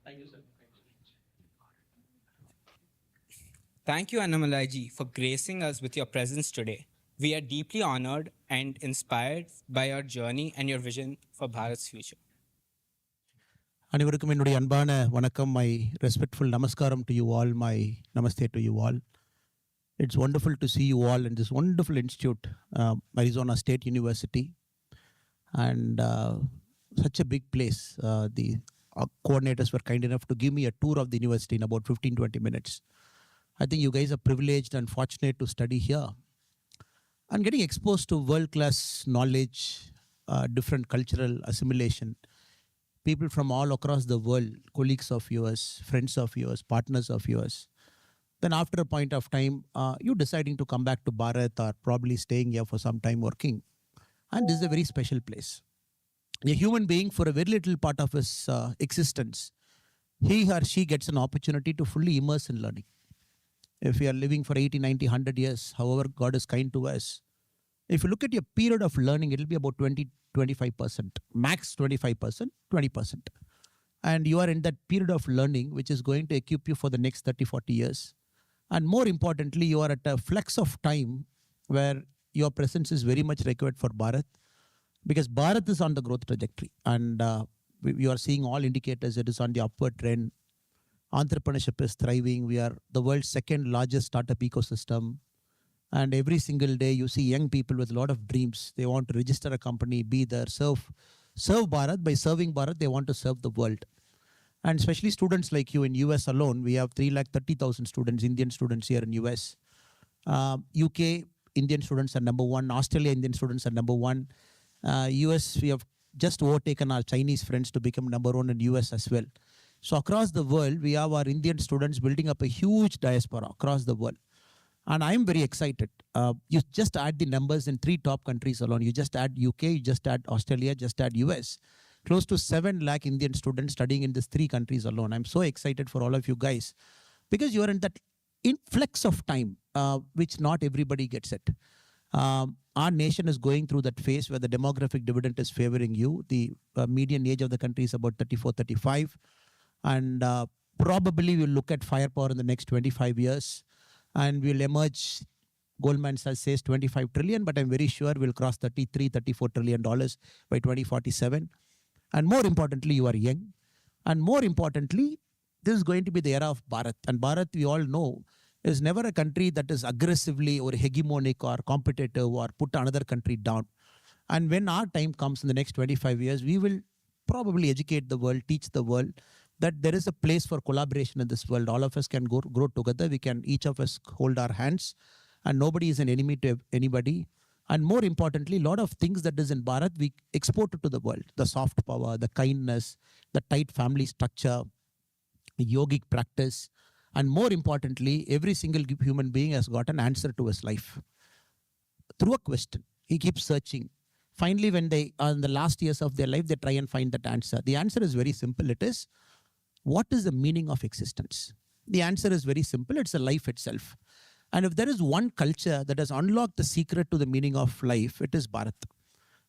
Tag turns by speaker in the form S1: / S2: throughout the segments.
S1: Thank you, sir.
S2: Thank you, Annamalai, for gracing us with your presence today. We are deeply honored and inspired by your journey and your vision for Bharat's future.
S3: அனைவருக்கும் என்னுடைய அன்பான வணக்கம், my respectful நமஸ்காரம் to you all, my Namaste to you all. It's wonderful to see you all in this wonderful institute, Arizona State University, and such a big place. The coordinators were kind enough to give me a tour of the university in about 15-20 minutes. I think you guys are privileged and fortunate to study here and getting exposed to world-class knowledge, different cultural assimilation, people from all across the world, colleagues of yours, friends of yours, partners of yours. Then after a point of time, you deciding to come back to Bharat or probably staying here for some time working. And this is a very special place. A human being, for a very little part of his existence, he or she gets an opportunity to fully immerse in learning. If we are living for 80, 90, 100 years, however God is kind to us, if you look at your period of learning, it will be about 20-25%, max 25%, 20%. And you are in that period of learning, which is going to equip you for the next 30-40 years. And more importantly, you are at a flex of time where your presence is very much required for Bharat, because Bharat is on the growth trajectory. And you are seeing all indicators, it is on the upward trend. Entrepreneurship is thriving. We are the world's second largest startup ecosystem. And every single day you see young people with a lot of dreams. They want to register a company, be there, serve Bharat. By serving Bharat, they want to serve the world. And especially students like you in US alone, we have 330,000 students, Indian students here in US. UK, Indian students are number one. Australia, Indian students are number one. US, we have just overtaken our Chinese friends to become number one in US as well. So across the world, we have our Indian students building up a huge diaspora across the world. And I'm very excited. You just add the numbers in 3 top countries alone. You just add UK, you just add Australia, just add US. Close to 7 lakh Indian students studying in these 3 countries alone. I'm so excited for all of you guys, because you are in that influx of time, which not everybody gets it. Our nation is going through that phase where the demographic dividend is favoring you. The median age of the country is about 34, 35. And probably we'll look at firepower in the next 25 years. And we'll emerge, Goldman Sachs says 25 trillion, but I'm very sure we'll cross 33, 34 trillion dollars by 2047. And more importantly, you are young. And more importantly, this is going to be the era of Bharat. And Bharat, we all know, is never a country that is aggressively or hegemonic or competitive or put another country down. And when our time comes in the next 25 years, we will probably educate the world, teach the world that there is a place for collaboration in this world. All of us can grow together. We can, each of us, hold our hands, and nobody is an enemy to anybody. And more importantly, a lot of things that is in Bharat, we export it to the world. The soft power, the kindness, the tight family structure, the yogic practice. And more importantly, every single human being has got an answer to his life through a question. He keeps searching. Finally, when they are in the last years of their life, they try and find that answer. The answer is very simple. It is, what is the meaning of existence? The answer is very simple. It's the life itself. And if there is one culture that has unlocked the secret to the meaning of life, it is Bharat.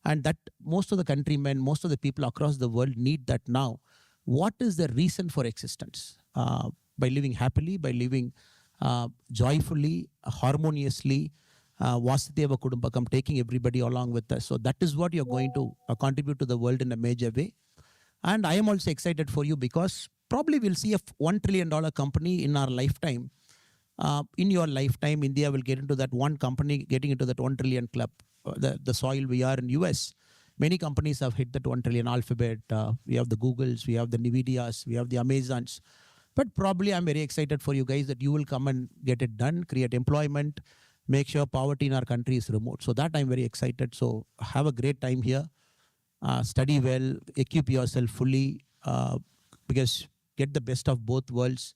S3: And that most of the countrymen, most of the people across the world need that now. What is the reason for existence? By living happily, by living joyfully, harmoniously, Vasudeva Kudumbakam, taking everybody along with us. So that is what you're going to contribute to the world in a major way. And I am also excited for you, because probably we'll see a $1 trillion company in our lifetime. In your lifetime, India will get into that one company, getting into that 1 trillion club, the soil we are in US. Many companies have hit that 1 trillion. Alphabet, we have the Googles, we have the Nvidias, we have the Amazons. But probably I'm very excited for you guys that you will come and get it done, create employment, make sure poverty in our country is removed. So that I'm very excited. So have a great time here. Study well, equip yourself fully, because get the best of both worlds.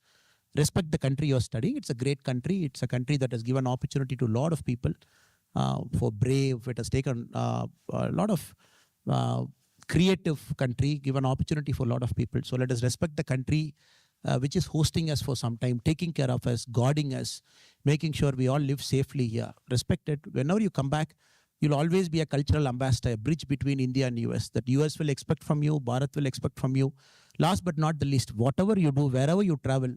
S3: Respect the country you're studying. It's a great country. It's a country that has given opportunity to a lot of people. For brave, it has taken a lot of creative country, given opportunity for a lot of people. So let us respect the country which is hosting us for some time, taking care of us, guarding us, making sure we all live safely here. Respect it. Whenever you come back, You'll always be a cultural ambassador, a bridge between India and US. That US will expect from you, Bharat will expect from you. Last but not the least, whatever you do, wherever you travel,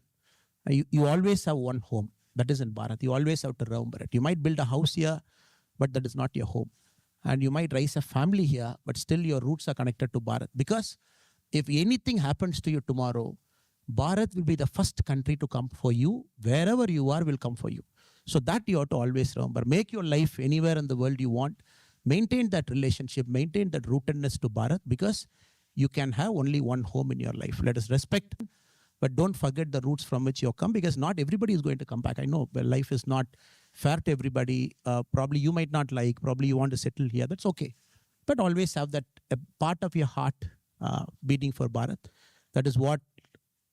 S3: you always have one home. That is in Bharat. You always have to remember it. You might build a house here, but that is not your home. And you might raise a family here, but still your roots are connected to Bharat. Because if anything happens to you tomorrow, Bharat will be the first country to come for you. Wherever you are will come for you. So that you have to always remember. Make your life anywhere in the world you want. Maintain that relationship, maintain that rootedness to Bharat, because you can have only one home in your life. Let us respect, but don't forget the roots from which you come, because not everybody is going to come back. I know, but life is not fair to everybody. Probably you might not like, probably you want to settle here. That's okay. But always have that a part of your heart beating for Bharat. That is what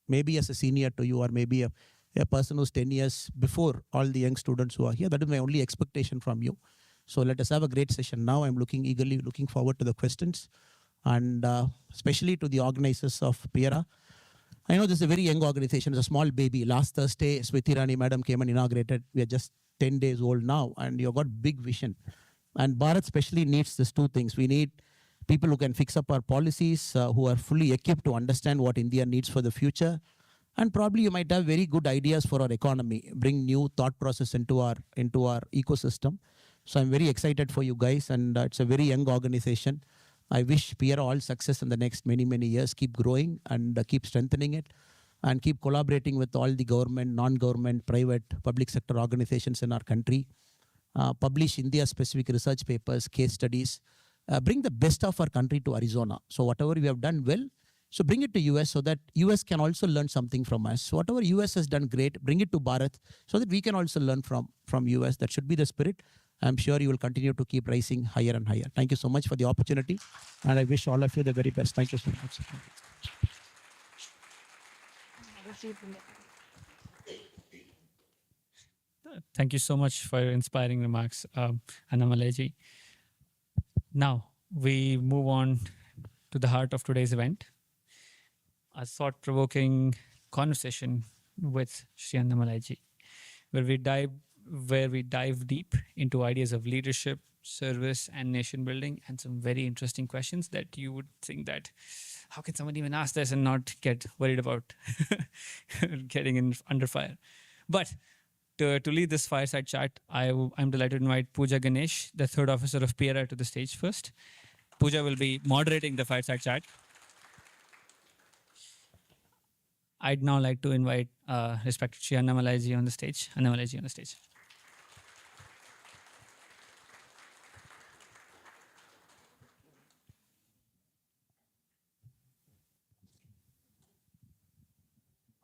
S3: maybe as a senior to you, or maybe a person who's 10 years before all the young students who are here, that is my only expectation from you. So let us have a great session now. I'm eagerly looking forward to the questions, and especially to the organizers of PIERA. I know this is a very young organization. It's a small baby. Last Thursday, Smriti Irani madam came and inaugurated. We are just 10 days old now, and you've got big vision. And Bharat especially needs these two things. We need people who can fix up our policies, who are fully equipped to understand what India needs for the future. And probably you might have very good ideas for our economy, bring new thought process into our ecosystem. So I'm very excited for you guys, and it's a very young organization. I wish PIERA all success in the next many, many years. Keep growing and keep strengthening it, and keep collaborating with all the government, non-government, private, public sector organizations in our country. Publish India-specific research papers, case studies. Bring the best of our country to Arizona. So whatever we have done well, so bring it to US so that US can also learn something from us. So whatever US has done great, bring it to Bharat so that we can also learn from US. That should be the spirit. I'm sure you will continue to keep rising higher and higher. Thank you so much for the opportunity, and I wish all of you the very best. Thank you so much.
S1: Thank you so much for your inspiring remarks, Annamalai. Now, we move on to the heart of today's event, a thought-provoking conversation with Shri Annamalai, where we dive deep into ideas of leadership, service, and nation building, and some very interesting questions that you would think that, how can someone even ask this and not get worried about getting under fire? But to lead this fireside chat, I'm delighted to invite Pooja Ganesh, the third officer of PIERA, to the stage first. Pooja will be moderating the fireside chat. I'd now like to invite respected Shri Annamalai on the stage. Annamalai on the stage.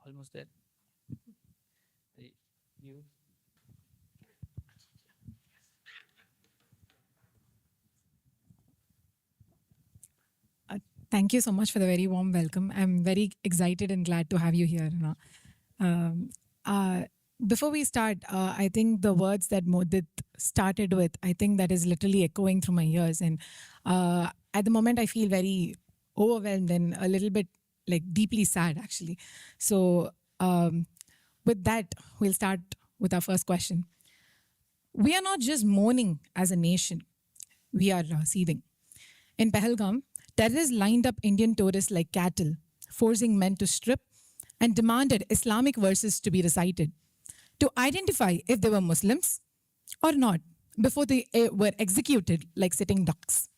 S1: Almost there. You.
S4: Thank you so much for the very warm welcome. I'm very excited and glad to have you here. Before we start, I think the words that Modit started with, I think that is literally echoing through my ears. And at the moment, I feel very overwhelmed and a little bit like deeply sad, actually. So with that, we'll start with our first question. We are not just mourning as a nation. We are seething. In Pahalgam, terrorists lined up Indian tourists like cattle, forcing men to strip and demanded Islamic verses to be recited to identify if they were Muslims or not before they were executed like sitting ducks.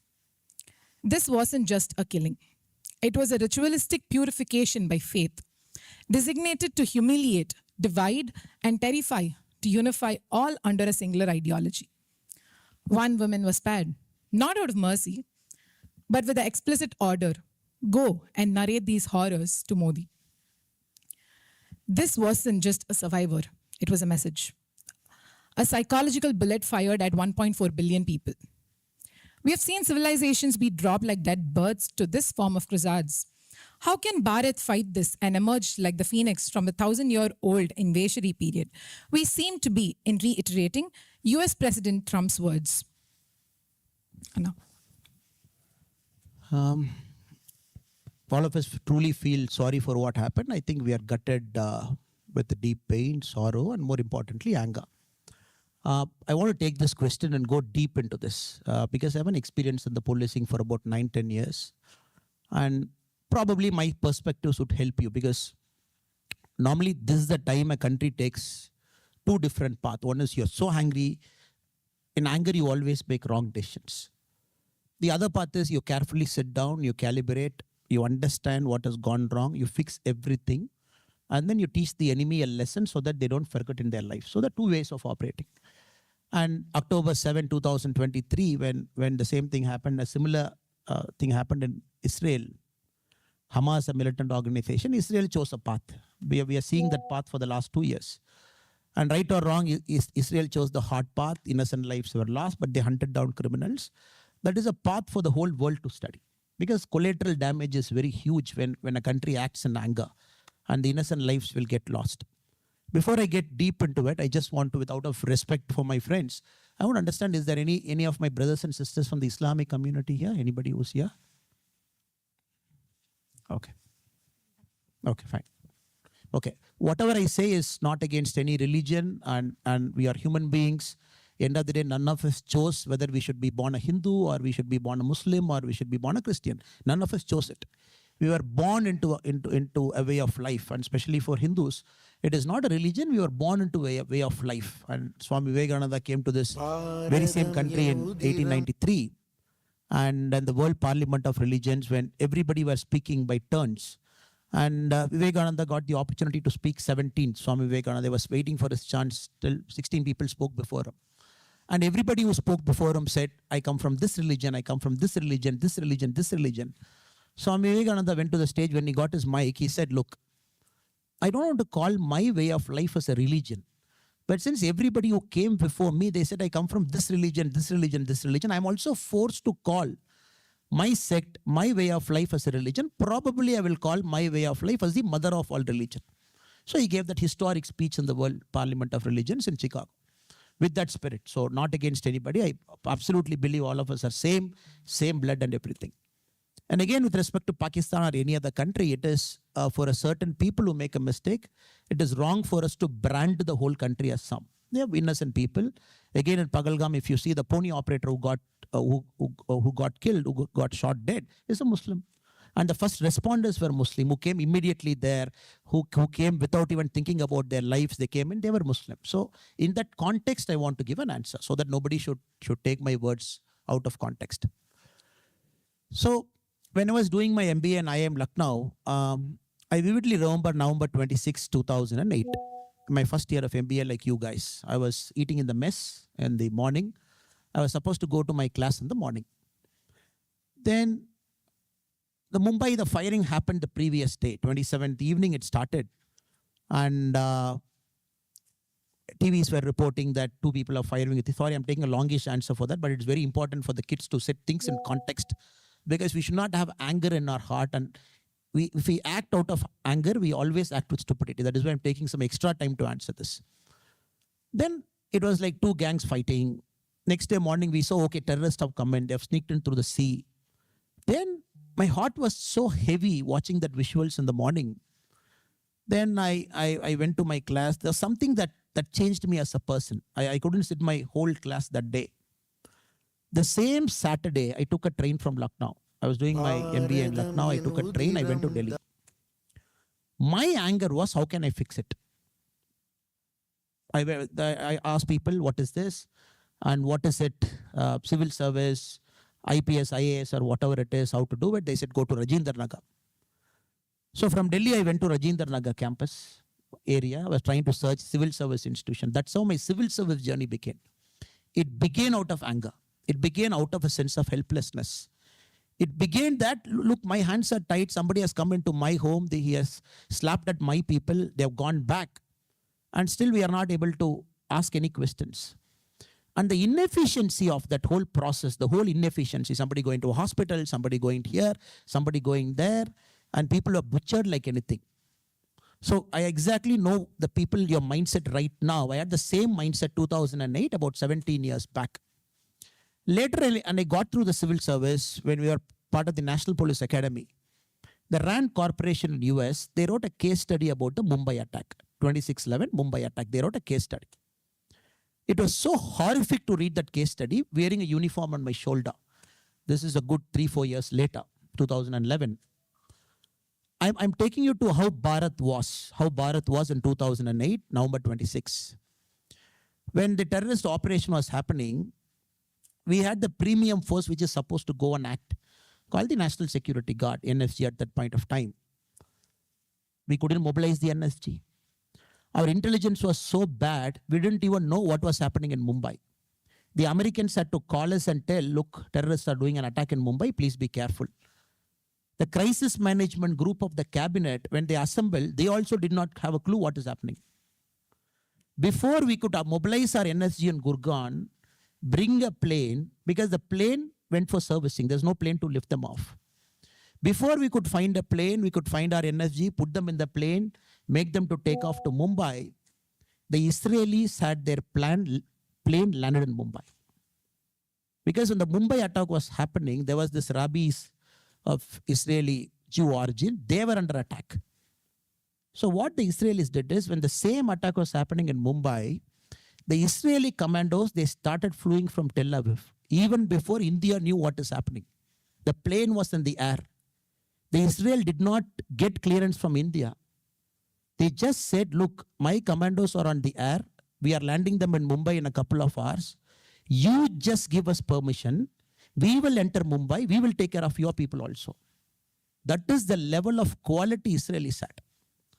S4: This wasn't just a killing. It was a ritualistic purification by faith, designated to humiliate, divide, and terrify, to unify all under a singular ideology. One woman was spared, not out of mercy, but with the explicit order, go and narrate these horrors to Modi. This wasn't just a survivor, it was a message. A psychological bullet fired at 1.4 billion people. We have seen civilizations be dropped like dead birds to this form of crusades. How can Bharat fight this and emerge like the phoenix from the 1,000-year-old invasionary period? We seem to be in reiterating US President Trump's words. Anna.
S3: All of us truly feel sorry for what happened. I think we are gutted with deep pain, sorrow, and more importantly, anger. I want to take this question and go deep into this because I have an experience in the policing for about 9-10 years. And probably my perspectives would help you because normally this is the time a country takes two different paths. One is you're so angry. In anger, you always make wrong decisions. The other path is you carefully sit down, you calibrate, you understand what has gone wrong, you fix everything, and then you teach the enemy a lesson so that they don't forget in their life. So there are two ways of operating. And October 7, 2023, when the same thing happened, a similar thing happened in Israel. Hamas, a militant organization, Israel chose a path. We are seeing that path for the last 2 years. And right or wrong, Israel chose the hard path. Innocent lives were lost, but they hunted down criminals. That is a path for the whole world to study. Because collateral damage is very huge when a country acts in anger and the innocent lives will get lost. Before I get deep into it, I just want to, without of respect for my friends, I want to understand, is there any of my brothers and sisters from the Islamic community here? Anybody who's here? Okay. Okay, fine. Okay. Whatever I say is not against any religion and we are human beings. End of the day, none of us chose whether we should be born a Hindu or we should be born a Muslim or we should be born a Christian. None of us chose it. We were born into a way of life, and especially for Hindus, it is not a religion. We were born into a way of life. And Swami Vivekananda came to this very same country in 1893, and then the World Parliament of Religions, when everybody was speaking by turns. And Vivekananda got the opportunity to speak 17. Swami Vivekananda was waiting for his chance till 16 people spoke before him. And everybody who spoke before him said, I come from this religion, I come from this religion, this religion, this religion. Swami Vivekananda went to the stage. When he got his mic, he said, look, I don't want to call my way of life as a religion. But since everybody who came before me, they said, I come from this religion, this religion, this religion, I'm also forced to call my sect, my way of life as a religion. Probably I will call my way of life as the mother of all religion. So he gave that historic speech in the World Parliament of Religions in Chicago with that spirit. So not against anybody. I absolutely believe all of us are same blood and everything. And again, with respect to Pakistan or any other country, it is for a certain people who make a mistake, it is wrong for us to brand the whole country as some. They are innocent people. Again, in Pagalgam, if you see the pony operator who got killed, who got shot dead, is a Muslim. And the first responders were Muslim, who came immediately there, who came without even thinking about their lives. They came in, they were Muslim. So in that context, I want to give an answer so that nobody should take my words out of context. So when I was doing my MBA in IIM Lucknow, I vividly remember November 26, 2008, my first year of MBA like you guys. I was eating in the mess in the morning. I was supposed to go to my class in the morning. Then the firing happened the previous day, 27th evening it started. And TVs were reporting that 2 people are firing. Sorry, I'm taking a longish answer for that, but it's very important for the kids to set things in context, because we should not have anger in our heart. And if we act out of anger, we always act with stupidity. That is why I'm taking some extra time to answer this. Then it was like 2 gangs fighting. Next day morning, we saw, okay, terrorists have come in. They have sneaked in through the sea. Then my heart was so heavy watching that visuals in the morning. Then I went to my class. There's something that changed me as a person. I couldn't sit my whole class that day. The same Saturday, I took a train from Lucknow. I was doing my MBA in Lucknow. I took a train. I went to Delhi. My anger was, how can I fix it? I asked people, what is this? And what is it? Civil service, IPS, IAS, or whatever it is, how to do it. They said, go to Rajendra Nagar. So from Delhi, I went to Rajendra Nagar campus area. I was trying to search civil service institution. That's how my civil service journey began. It began out of anger. It began out of a sense of helplessness. It began that, look, my hands are tied. Somebody has come into my home. He has slapped at my people. They have gone back. And still we are not able to ask any questions. And the inefficiency of that whole process, the whole inefficiency, somebody going to a hospital, somebody going here, somebody going there, and people are butchered like anything. So I exactly know the people, your mindset right now. I had the same mindset 2008, about 17 years back. Later, and I got through the civil service when we were part of the National Police Academy. The RAND Corporation in US, they wrote a case study about the Mumbai attack, 26/11 Mumbai attack. They wrote a case study. It was so horrific to read that case study wearing a uniform on my shoulder. This is a good 3-4 years later, 2011. I'm taking you to how Bharat was in 2008, November 26. When the terrorist operation was happening, we had the premium force which is supposed to go and act, called the National Security Guard, NSG at that point of time. We couldn't mobilize the NSG. Our intelligence was so bad, we didn't even know what was happening in Mumbai. The Americans had to call us and tell, look, terrorists are doing an attack in Mumbai, please be careful. The crisis management group of the cabinet, when they assembled, they also did not have a clue what is happening. Before we could mobilize our NSG in Gurgaon, bring a plane, because the plane went for servicing, there's no plane to lift them off. Before we could find a plane, we could find our NSG, put them in the plane, make them to take off to Mumbai. The Israelis had their plane landed in Mumbai. Because when the Mumbai attack was happening, there was this rabbis of Israeli Jew origin, they were under attack. So what the Israelis did is, when the same attack was happening in Mumbai, the Israeli commandos, they started flying from Tel Aviv, even before India knew what is happening. The plane was in the air. The Israel did not get clearance from India. They just said, look, my commandos are on the air. We are landing them in Mumbai in a couple of hours. You just give us permission. We will enter Mumbai. We will take care of your people also. That is the level of quality Israelis had.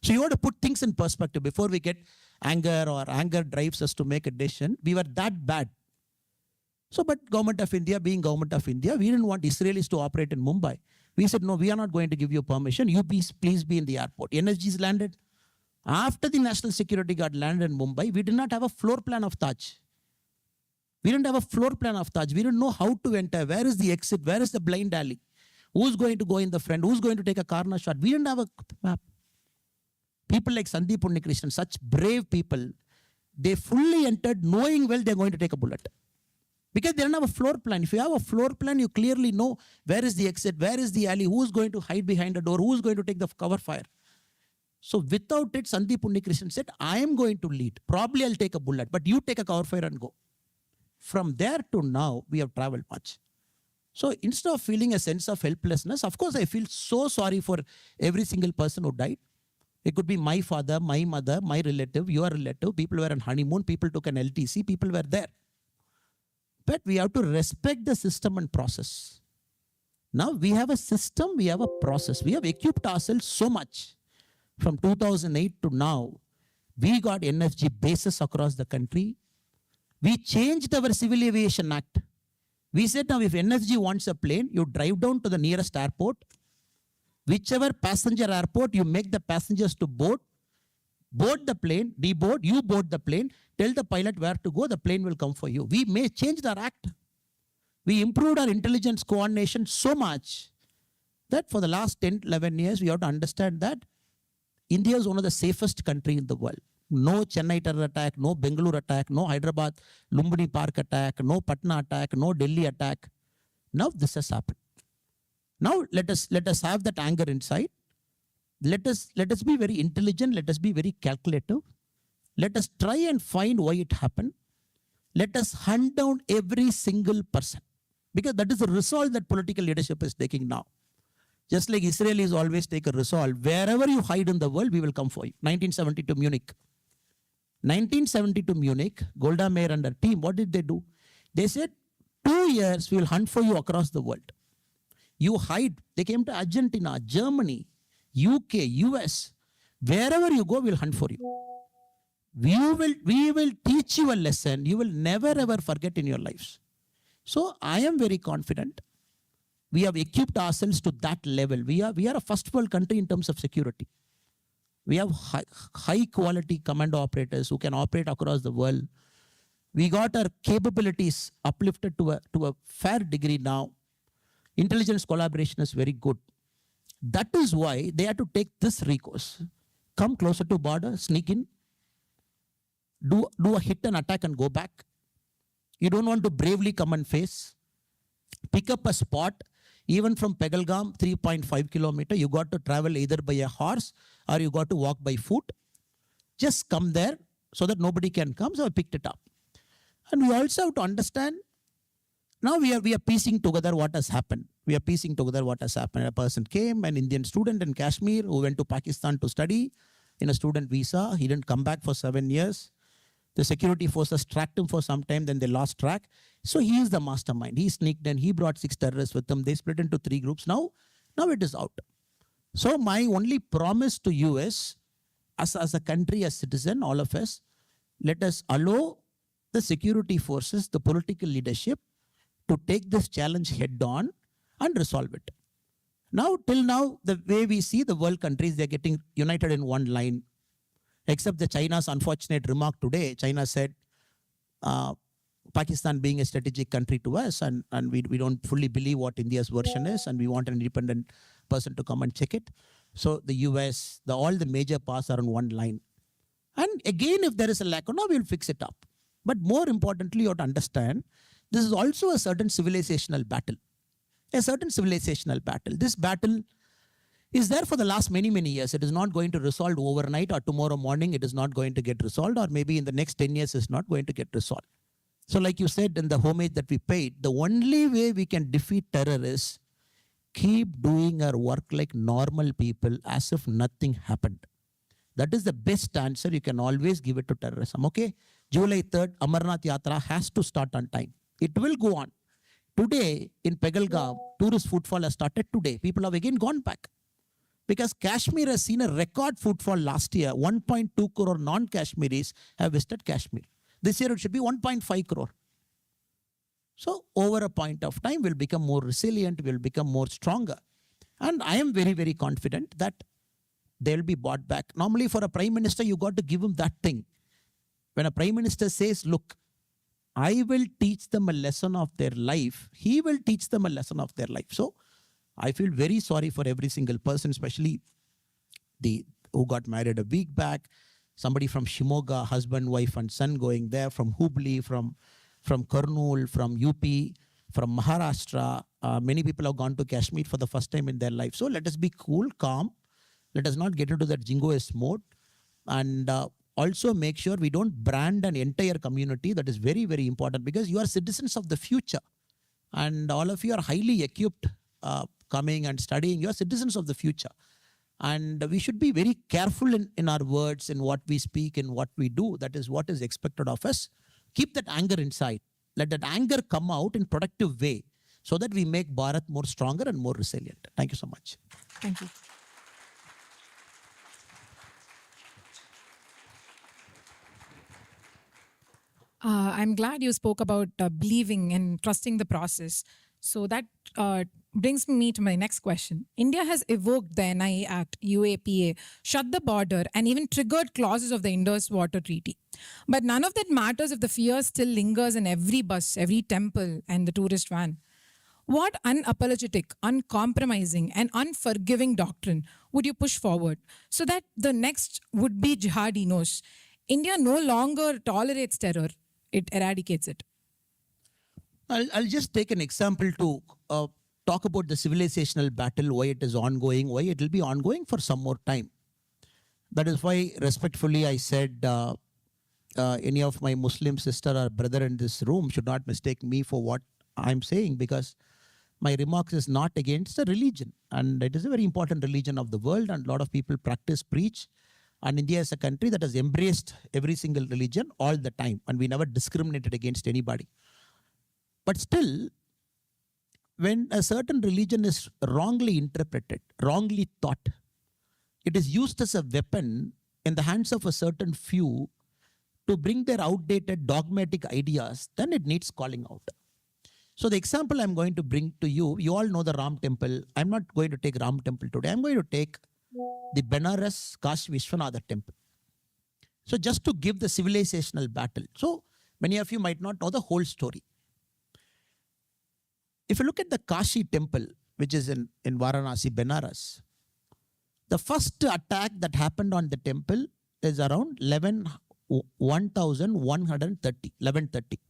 S3: So you want to put things in perspective before we get anger or anger drives us to make a decision. We were that bad. So, but government of India, being government of India, we didn't want Israelis to operate in Mumbai. We said, no, we are not going to give you permission. You please be in the airport. NSGs landed. After the National Security Guard landed in Mumbai, we did not have a floor plan of Taj. We didn't have a floor plan of Taj. We didn't know how to enter. Where is the exit? Where is the blind alley? Who's going to go in the front? Who's going to take a corner shot? We didn't have a map. People like Sandeep Unnikrishnan, such brave people, they fully entered knowing well they're going to take a bullet. Because they don't have a floor plan. If you have a floor plan, you clearly know where is the exit, where is the alley, who's going to hide behind a door, who's going to take the cover fire. So without it, Sandeep Unnikrishnan said, I am going to lead. Probably I'll take a bullet, but you take a cover fire and go. From there to now, we have traveled much. So instead of feeling a sense of helplessness, of course, I feel so sorry for every single person who died. It could be my father, my mother, my relative, your relative. People were on honeymoon. People took an LTC. People were there. But we have to respect the system and process. Now we have a system, we have a process. We have equipped ourselves so much. From 2008 to now, we got NSG bases across the country. We changed our Civil Aviation Act. We said now if NSG wants a plane, you drive down to the nearest airport. Whichever passenger airport, you make the passengers to board the plane, deboard, you board the plane, tell the pilot where to go, the plane will come for you. We may change our act. We improved our intelligence coordination so much that for the last 10, 11 years, we have to understand that India is one of the safest countries in the world. No Chennai terror attack, no Bengaluru attack, no Hyderabad Lumbini Park attack, no Patna attack, no Delhi attack. Now this has happened. Now let us have that anger inside. Let us be very intelligent. Let us be very calculative. Let us try and find why it happened. Let us hunt down every single person. Because that is the resolve that political leadership is taking now. Just like Israelis always take a resolve. Wherever you hide in the world, we will come for you. 1972 Munich. 1972 Munich, Golda Meir and her team, what did they do? They said, 2 years we will hunt for you across the world. You hide. They came to Argentina, Germany, UK, US. Wherever you go, we'll hunt for you. We will teach you a lesson you will never ever forget in your lives. So I am very confident. We have equipped ourselves to that level. We are a first world country in terms of security. We have high quality commando operators who can operate across the world. We got our capabilities uplifted to a fair degree now. Intelligence collaboration is very good. That is why they had to take this recourse. Come closer to border, sneak in, do a hit and attack and go back. You don't want to bravely come and face. Pick up a spot. Even from Pegalgam, 3.5 kilometers, you got to travel either by a horse or you got to walk by foot. Just come there so that nobody can come. So I picked it up. And we also have to understand, now we are piecing together what has happened. We are piecing together what has happened. A person came, an Indian student in Kashmir who went to Pakistan to study in a student visa. He didn't come back for 7 years. The security forces tracked him for some time, then they lost track. So he is the mastermind. He sneaked in, he brought 6 terrorists with him. They split into 3 groups. Now it is out. So my only promise to you is, as a country, as citizen, all of us, let us allow the security forces, the political leadership, to take this challenge head on and resolve it. Now, till now, the way we see the world countries, they're getting united in one line. Except the China's unfortunate remark today. China said, Pakistan being a strategic country to us, and we don't fully believe what India's version is, and we want an independent person to come and check it. So the US, all the major powers are on one line. And again, if there is a lack, no, we'll fix it up. But more importantly, you have to understand, this is also a certain civilizational battle. A certain civilizational battle. This battle is there for the last many, many years. It is not going to resolve overnight, or tomorrow morning it is not going to get resolved, or maybe in the next 10 years it's not going to get resolved. So like you said in the homage that we paid, the only way we can defeat terror is keep doing our work like normal people as if nothing happened. That is the best answer. You can always give it to terrorism. Okay, July 3rd, Amarnath Yatra has to start on time. It will go on. Today in Pegalgaon, tourist footfall has started today. People have again gone back. Because Kashmir has seen a record footfall last year. 1.2 crore non-Kashmiris have visited Kashmir. This year it should be 1.5 crore. So over a point of time, we'll become more resilient, we'll become more stronger. And I am very, very confident that they'll be brought back. Normally for a prime minister, you got to give him that thing. When a prime minister says, look, I will teach them a lesson of their life, he will teach them a lesson of their life. So I feel very sorry for every single person, especially who got married a week back, somebody from Shimoga, husband, wife and son going there, from Hubli, from Kurnool, from UP, from Maharashtra. Many people have gone to Kashmir for the first time in their life. So let us be cool, calm. Let us not get into that jingoist mode. And also make sure we don't brand an entire community. That is very, very important, because you are citizens of the future. And all of you are highly equipped, coming and studying. You are citizens of the future. And we should be very careful in our words, in what we speak, in what we do. That is what is expected of us. Keep that anger inside. Let that anger come out in productive way, so that we make Bharat more stronger and more resilient. Thank you so much.
S4: Thank you. I'm glad you spoke about believing and trusting the process. So that brings me to my next question. India has evoked the NIA Act, UAPA, shut the border, and even triggered clauses of the Indus Water Treaty. But none of that matters if the fear still lingers in every bus, every temple, and the tourist van. What unapologetic, uncompromising, and unforgiving doctrine would you push forward so that the next would-be jihadi knows India no longer tolerates terror, it eradicates it?
S3: I'll just take an example to talk about the civilizational battle, why it is ongoing, why it will be ongoing for some more time. That is why, respectfully, I said any of my Muslim sister or brother in this room should not mistake me for what I'm saying, because my remarks is not against the religion. And it is a very important religion of the world, and a lot of people practice, preach. And India is a country that has embraced every single religion all the time, and we never discriminated against anybody. But still, when a certain religion is wrongly interpreted, wrongly taught, it is used as a weapon in the hands of a certain few to bring their outdated dogmatic ideas, then it needs calling out. So the example I'm going to bring to you, you all know the Ram temple. I'm not going to take Ram temple today. I'm going to take the Benares Kashi Vishwanath temple. So just to give the civilizational battle. So many of you might not know the whole story. If you look at the Kashi temple, which is in Varanasi, Benares, the first attack that happened on the temple is around 1130.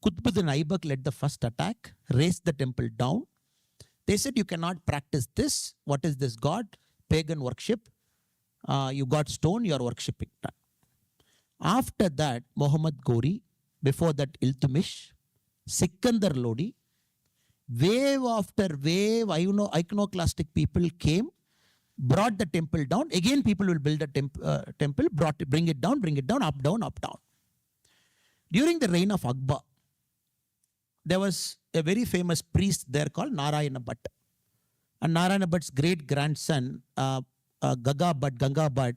S3: Qutbuddin Aibak led the first attack, raised the temple down. They said, you cannot practice this. What is this god? Pagan worship. You got stone, you are worshipping. After that, Muhammad Ghori before that Iltutmish, Sikandar Lodi, wave after wave, iconoclastic people came, brought the temple down. Again, people will build a temple, bring it down, up, down, up, down. During the reign of Akbar, there was a very famous priest there called Narayana Bhatt. And Narayana Bhatt's great grandson, Ganga Bhatt,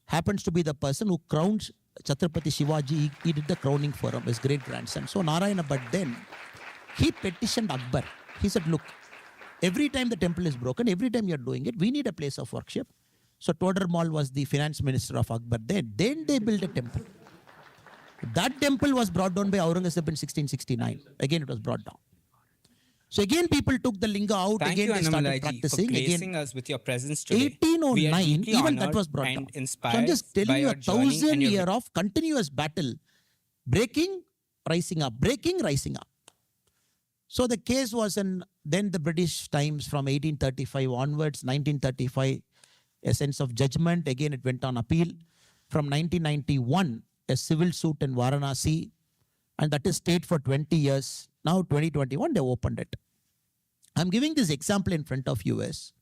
S3: happens to be the person who crowned Chhatrapati Shivaji. He did the crowning for him, his great grandson. So Narayana Bhatt then, he petitioned Akbar. He said, look, every time the temple is broken, every time you're doing it, we need a place of worship. So Todarmal was the finance minister of Akbar then. Then they built a temple. That temple was brought down by Aurangzeb in 1669. Again, it was brought down. So again, people took the linga out.
S2: Thank
S3: again,
S2: you,
S3: they started
S2: Annamalai,
S3: practicing.
S2: for gracing
S3: Again,
S2: us with your presence today. We are
S3: 1809,
S2: deeply
S3: even that
S2: honored
S3: was brought
S2: and
S3: down. So
S2: inspired
S3: I'm just
S2: by
S3: telling you,
S2: your
S3: a
S2: journey
S3: 1,000
S2: and your
S3: year of continuous battle, breaking, rising up, breaking, rising up. So the case was in then the British times from 1835 onwards, 1935, a sense of judgment. Again, it went on appeal. From 1991, a civil suit in Varanasi, and that is stayed for 20 years. Now, 2021, they opened it. I'm giving this example in front of you as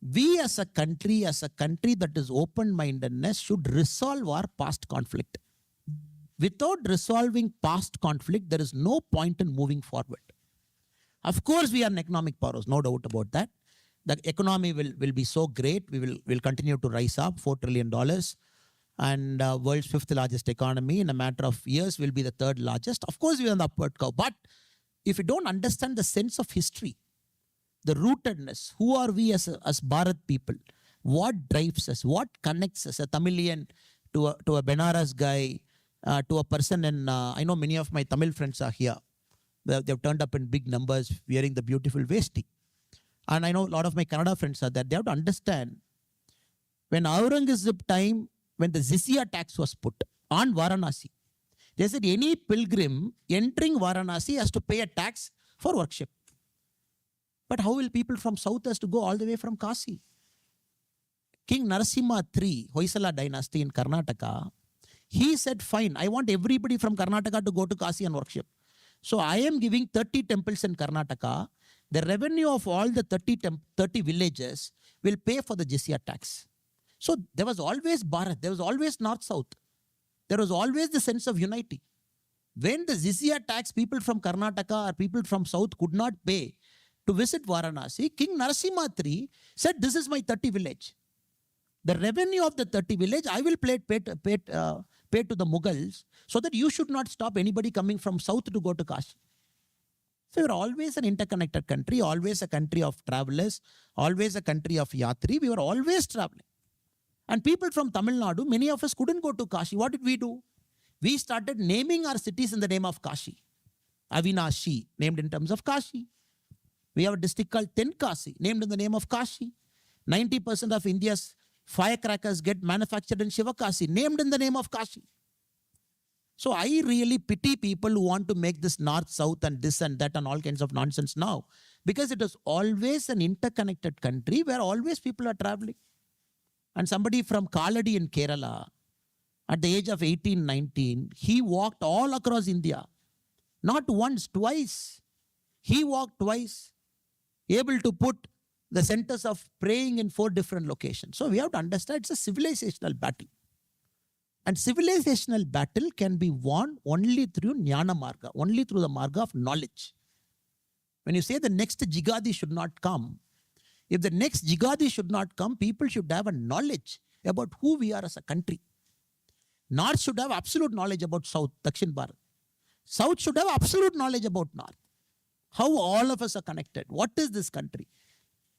S3: we as a country that is open-mindedness should resolve our past conflict. Without resolving past conflict, there is no point in moving forward. Of course, we are an economic power, no doubt about that. The economy will be so great, will continue to rise up, $4 trillion, and world's 5th largest economy in a matter of years will be the 3rd largest. Of course, we are on the upward curve, but if you don't understand the sense of history, the rootedness, who are we as Bharat people, what drives us, what connects us, a Tamilian to a Benaras guy, to a person in, I know many of my Tamil friends are here. They've turned up in big numbers wearing the beautiful vesti. And I know a lot of my Kannada friends are there. They have to understand, when Aurangzeb time, when the jizya tax was put on Varanasi, they said any pilgrim entering Varanasi has to pay a tax for worship. But how will people from south has to go all the way from Kasi? King Narasimha III, Hoysala dynasty in Karnataka, he said, fine, I want everybody from Karnataka to go to Kasi and worship. So I am giving 30 temples in Karnataka. The revenue of all the 30 villages will pay for the jizya tax. So there was always Bharat, there was always north-south. There was always the sense of unity. When the jizya tax, people from Karnataka or people from south could not pay to visit Varanasi, King Narasimha III said, this is my 30 village. The revenue of the 30 village, I will pay to the Mughals so that you should not stop anybody coming from south to go to Kashi. So we were always an interconnected country, always a country of travelers, always a country of yatri. We were always traveling. And people from Tamil Nadu, many of us couldn't go to Kashi. What did we do? We started naming our cities in the name of Kashi. Avinashi, named in terms of Kashi. We have a district called Tenkasi, named in the name of Kashi. 90% of India's firecrackers get manufactured in Shivakasi, named in the name of Kashi. So I really pity people who want to make this north-south and this and that and all kinds of nonsense now. Because it is always an interconnected country where always people are traveling. And somebody from Kaladi in Kerala, at the age of 18, 19, he walked all across India. Not once, twice. He walked twice, able to put the centers of praying in 4 different locations. So we have to understand it's a civilizational battle. And civilizational battle can be won only through Jnana Marga, only through the Marga of knowledge. When you say the next Jigadi should not come, if the next Jigadi should not come, people should have a knowledge about who we are as a country. North should have absolute knowledge about South, Dakshin Bharat. South should have absolute knowledge about North. How all of us are connected. What is this country?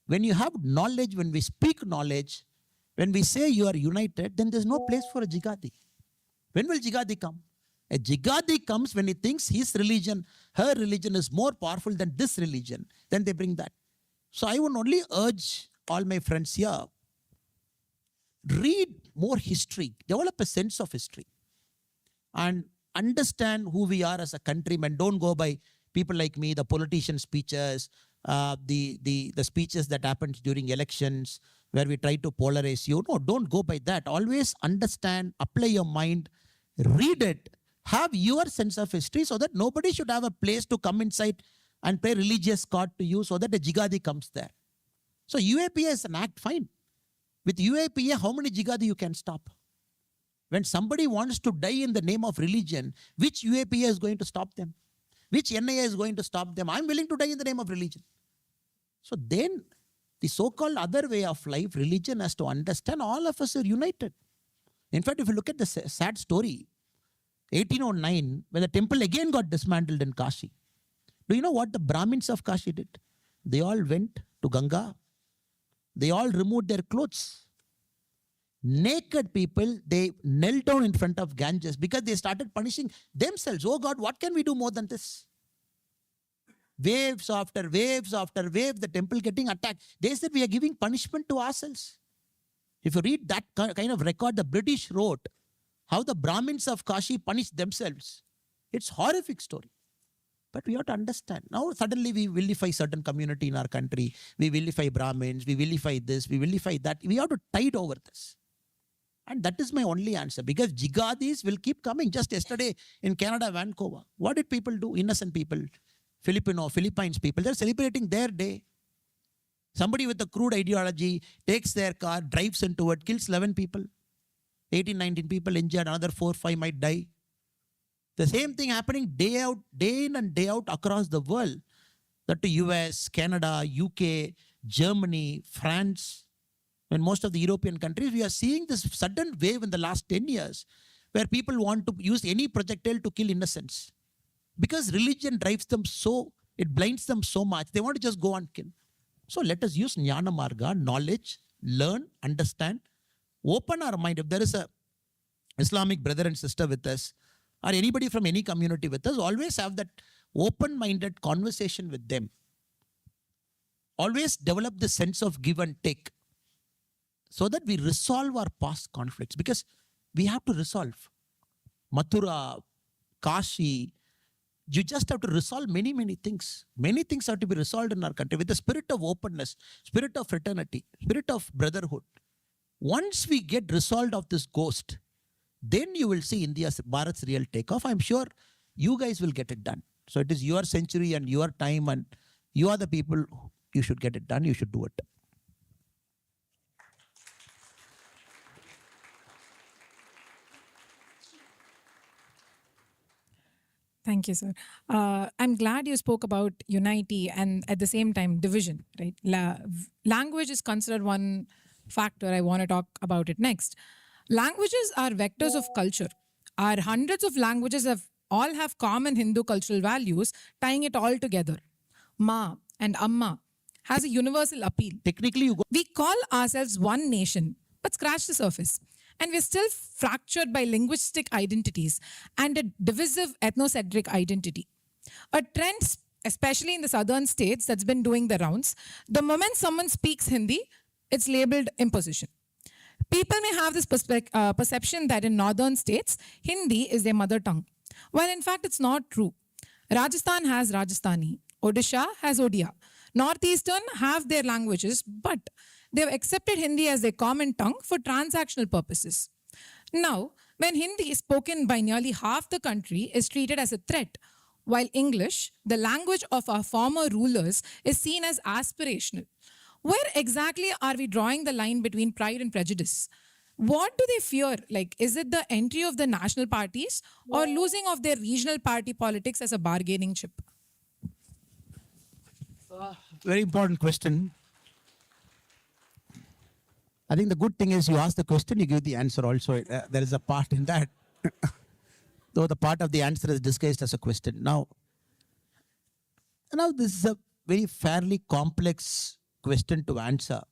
S3: When you have knowledge, when we speak knowledge, when we say you are united, then there's no place for a Jigadi. When will Jigadi come? A Jigadi comes when he thinks his religion, her religion is more powerful than this religion. Then they bring that. So I would only urge all my friends here, read more history, develop a sense of history, and understand who we are as a countryman. Don't go by people like me, the politician speeches, the speeches that happened during elections where we try to polarize you. No, don't go by that. Always understand, apply your mind, read it, Have your sense of history so that nobody should have a place to come inside and play religious card to you so that a jihadi comes there. So UAPA is an act, fine. With UAPA, how many jihadi you can stop? When somebody wants to die in the name of religion, which UAPA is going to stop them? Which NIA is going to stop them? I'm willing to die in the name of religion. So then, the so-called other way of life, religion has to understand all of us are united. In fact, if you look at the sad story, 1809, when the temple again got dismantled in Kashi, do you know what the Brahmins of Kashi did? They all went to Ganga. They all removed their clothes. Naked people, they knelt down in front of Ganges because they started punishing themselves. Oh God, what can we do more than this? Waves after waves after wave, the temple getting attacked. They said we are giving punishment to ourselves. If you read that kind of record the British wrote, how the Brahmins of Kashi punished themselves. It's a horrific story. But we have to understand. Now suddenly we vilify certain community in our country. We vilify Brahmins, we vilify this, we vilify that. We have to tide over this. And that is my only answer. Because jihadis will keep coming. Just yesterday in Canada, Vancouver, what did people do? Innocent people, Philippines people, they're celebrating their day. Somebody with a crude ideology takes their car, drives into it, kills 11 people. 18, 19 people injured, another 4, 5 might die. The same thing happening day in and day out across the world. That to US, Canada, UK, Germany, France, and most of the European countries, we are seeing this sudden wave in the last 10 years where people want to use any projectile to kill innocents. Because religion drives them so, it blinds them so much, they want to just go and kill. So let us use Jnana Marga, knowledge, learn, understand, open our mind. If there is a Islamic brother and sister with us, or anybody from any community with us, always have that open-minded conversation with them. Always develop the sense of give and take so that we resolve our past conflicts, because we have to resolve. Mathura, Kashi, you just have to resolve many, many things. Many things have to be resolved in our country with the spirit of openness, spirit of fraternity, spirit of brotherhood. Once we get resolved of this ghost, then you will see India's, Bharat's real takeoff. I'm sure you guys will get it done. So it is your century and your time, and you are the people, you should get it done, you should do it.
S4: Thank you, sir. I'm glad you spoke about unity and at the same time division, right? Language is considered one factor. I want to talk about it next. Languages are vectors of culture. Our hundreds of languages all have common Hindu cultural values, tying it all together. Ma and Amma has a universal appeal.
S3: Technically,
S4: We call ourselves one nation, but scratch the surface. And we're still fractured by linguistic identities and a divisive ethnocentric identity. A trend, especially in the southern states, that's been doing the rounds. The moment someone speaks Hindi, it's labeled imposition. People may have this perception that in northern states, Hindi is their mother tongue. While in fact, it's not true. Rajasthan has Rajasthani. Odisha has Odia. Northeastern have their languages, but they've accepted Hindi as their common tongue for transactional purposes. Now, when Hindi is spoken by nearly half the country is treated as a threat, while English, the language of our former rulers, is seen as aspirational. Where exactly are we drawing the line between pride and prejudice? What do they fear? Like, is it the entry of the national parties or losing of their regional party politics as a bargaining chip?
S3: very important question. I think the good thing is you ask the question, you give the answer also. There is a part in that. Though the part of the answer is disguised as a question. Now this is a very fairly complex question to answer.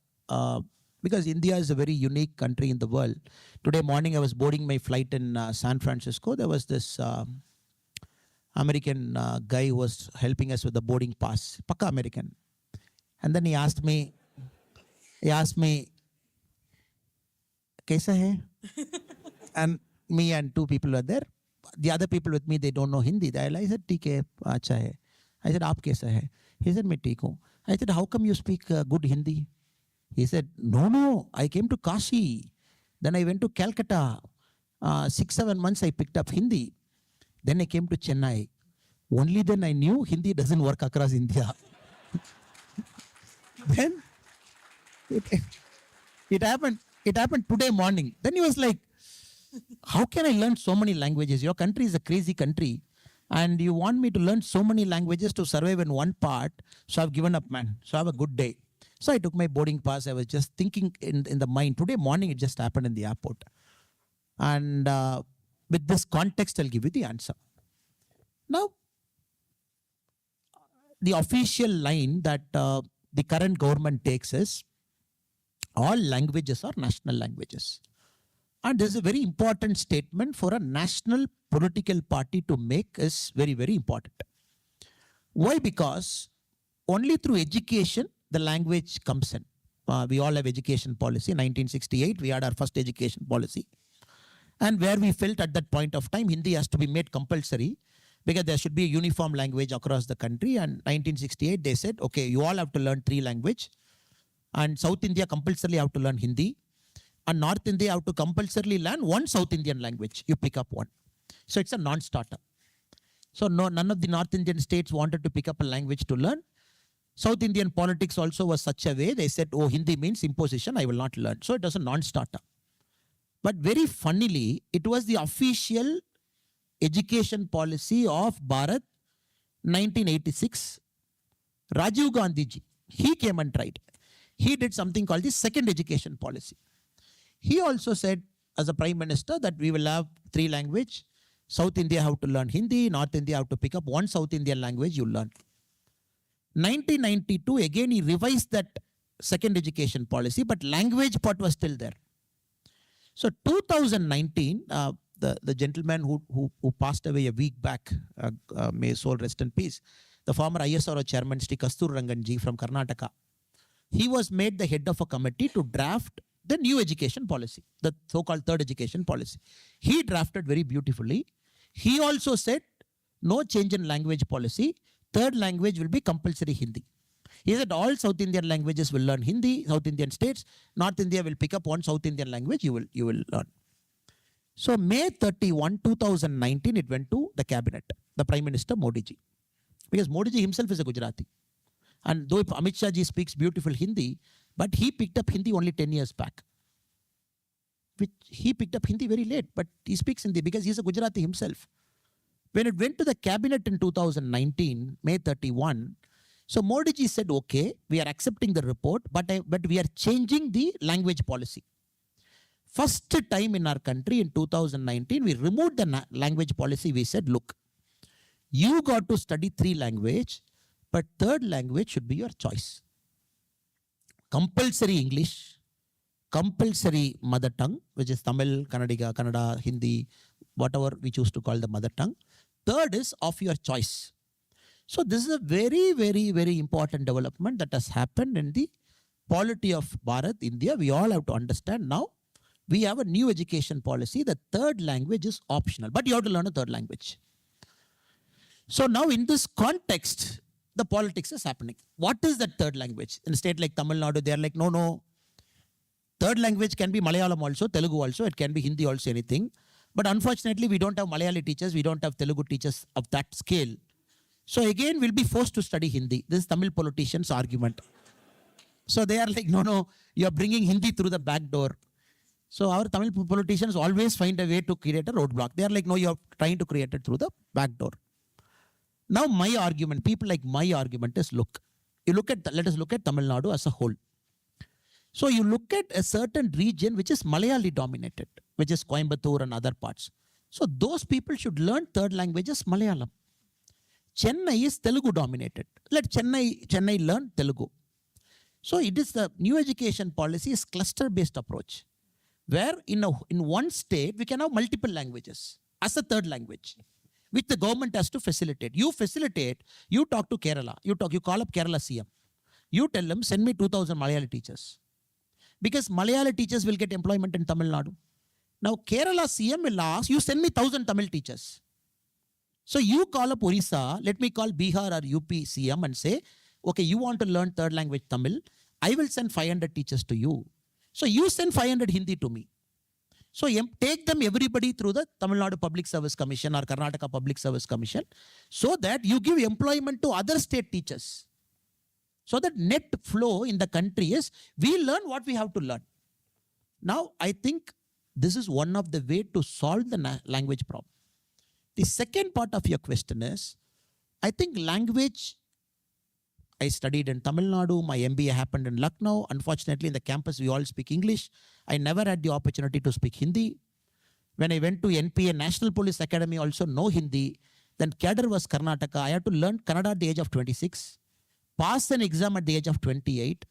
S3: Because India is a very unique country in the world. Today morning I was boarding my flight in San Francisco. There was this American guy who was helping us with the boarding pass. Pakka American. And then he asked me, Kaisa hai? And me and two people were there. The other people with me, they don't know Hindi. I said, "Theek hai, acha hai." I said, "Aap kaisa hai?" He said, "Main theek hu." I said, "How come you speak good Hindi?" He said, No, I came to Kashi. Then I went to Calcutta. 6-7 months I picked up Hindi. Then I came to Chennai. Only then I knew Hindi doesn't work across India. Then it happened. It happened today morning. Then he was like, how can I learn so many languages? Your country is a crazy country. And you want me to learn so many languages to survive in one part. So I've given up, man. So have a good day. So I took my boarding pass. I was just thinking in the mind. Today morning, it just happened in the airport. And with this context, I'll give you the answer. Now, the official line that the current government takes is all languages are national languages. And this is a very important statement for a national political party to make is very, very important. Why? Because only through education, the language comes in. We all have education policy. 1968, we had our first education policy. And where we felt at that point of time, Hindi has to be made compulsory because there should be a uniform language across the country. And 1968, they said, okay, you all have to learn 3 languages. And South India compulsorily have to learn Hindi. And North India have to compulsorily learn 1 South Indian language. You pick up 1. So it's a non-starter. So none of the North Indian states wanted to pick up a language to learn. South Indian politics also was such a way. They said, oh, Hindi means imposition. I will not learn. So it was a non-starter. But very funnily, it was the official education policy of Bharat, 1986. Rajiv Gandhi ji, he came and tried. He did something called the second education policy. He also said as a prime minister that we will have 3 languages. South India have to learn Hindi, North India have to pick up 1 South Indian language you learn. 1992, again he revised that second education policy, but language part was still there. So 2019, the gentleman who passed away a week back, may his soul rest in peace, the former ISRO chairman, Sri Kastur Ranganji from Karnataka, he was made the head of a committee to draft the new education policy, the so-called third education policy. He drafted very beautifully. He also said, no change in language policy. Third language will be compulsory Hindi. He said all South Indian languages will learn Hindi, South Indian states. North India will pick up 1 South Indian language, you will learn. So May 31, 2019, it went to the cabinet, the Prime Minister Modi ji. Because Modi ji himself is a Gujarati. And though Amit Shah ji speaks beautiful Hindi, but he picked up Hindi only 10 years back. He picked up Hindi very late, but he speaks Hindi because he's a Gujarati himself. When it went to the cabinet in 2019, May 31, so Modi ji said, okay, we are accepting the report, but we are changing the language policy. First time in our country in 2019, we removed the language policy. We said, look, you got to study 3 languages, but third language should be your choice. Compulsory English, compulsory mother tongue, which is Tamil, Kannada, Hindi, whatever we choose to call the mother tongue. Third is of your choice. So this is a very, very, very important development that has happened in the polity of Bharat, India. We all have to understand now. We have a new education policy. The third language is optional, but you have to learn a third language. So now in this context, the politics is happening. What is that third language? In a state like Tamil Nadu, they are like, no. Third language can be Malayalam also, Telugu also, it can be Hindi also, anything. But unfortunately, we don't have Malayali teachers, we don't have Telugu teachers of that scale. So again, we'll be forced to study Hindi. This is Tamil politicians' argument. So they are like, no, you're bringing Hindi through the back door. So our Tamil politicians always find a way to create a roadblock. They are like, no, you're trying to create it through the back door. Now my argument, people like my argument is, look, let us look at Tamil Nadu as a whole. So you look at a certain region which is Malayali dominated, which is Coimbatore and other parts. So those people should learn third language as Malayalam. Chennai is Telugu dominated. Let Chennai learn Telugu. So it is the new education policy is cluster-based approach, where in one state we can have multiple languages as a third language, which the government has to facilitate. You facilitate, you talk to Kerala, you call up Kerala CM. You tell them, send me 2,000 Malayali teachers. Because Malayali teachers will get employment in Tamil Nadu. Now Kerala CM will ask, you send me 1,000 Tamil teachers. So you call up Orissa, let me call Bihar or UP CM and say, okay, you want to learn third language Tamil, I will send 500 teachers to you. So you send 500 Hindi to me. So take them everybody through the Tamil Nadu Public Service Commission or Karnataka Public Service Commission so that you give employment to other state teachers. So that net flow in the country is we learn what we have to learn. Now, I think this is one of the way to solve the language problem. The second part of your question is, I think language, I studied in Tamil Nadu, my MBA happened in Lucknow. Unfortunately, in the campus, we all speak English. I never had the opportunity to speak Hindi. When I went to NPA, National Police Academy, also no Hindi. Then cadre was Karnataka. I had to learn Kannada at the age of 26, pass an exam at the age of 28.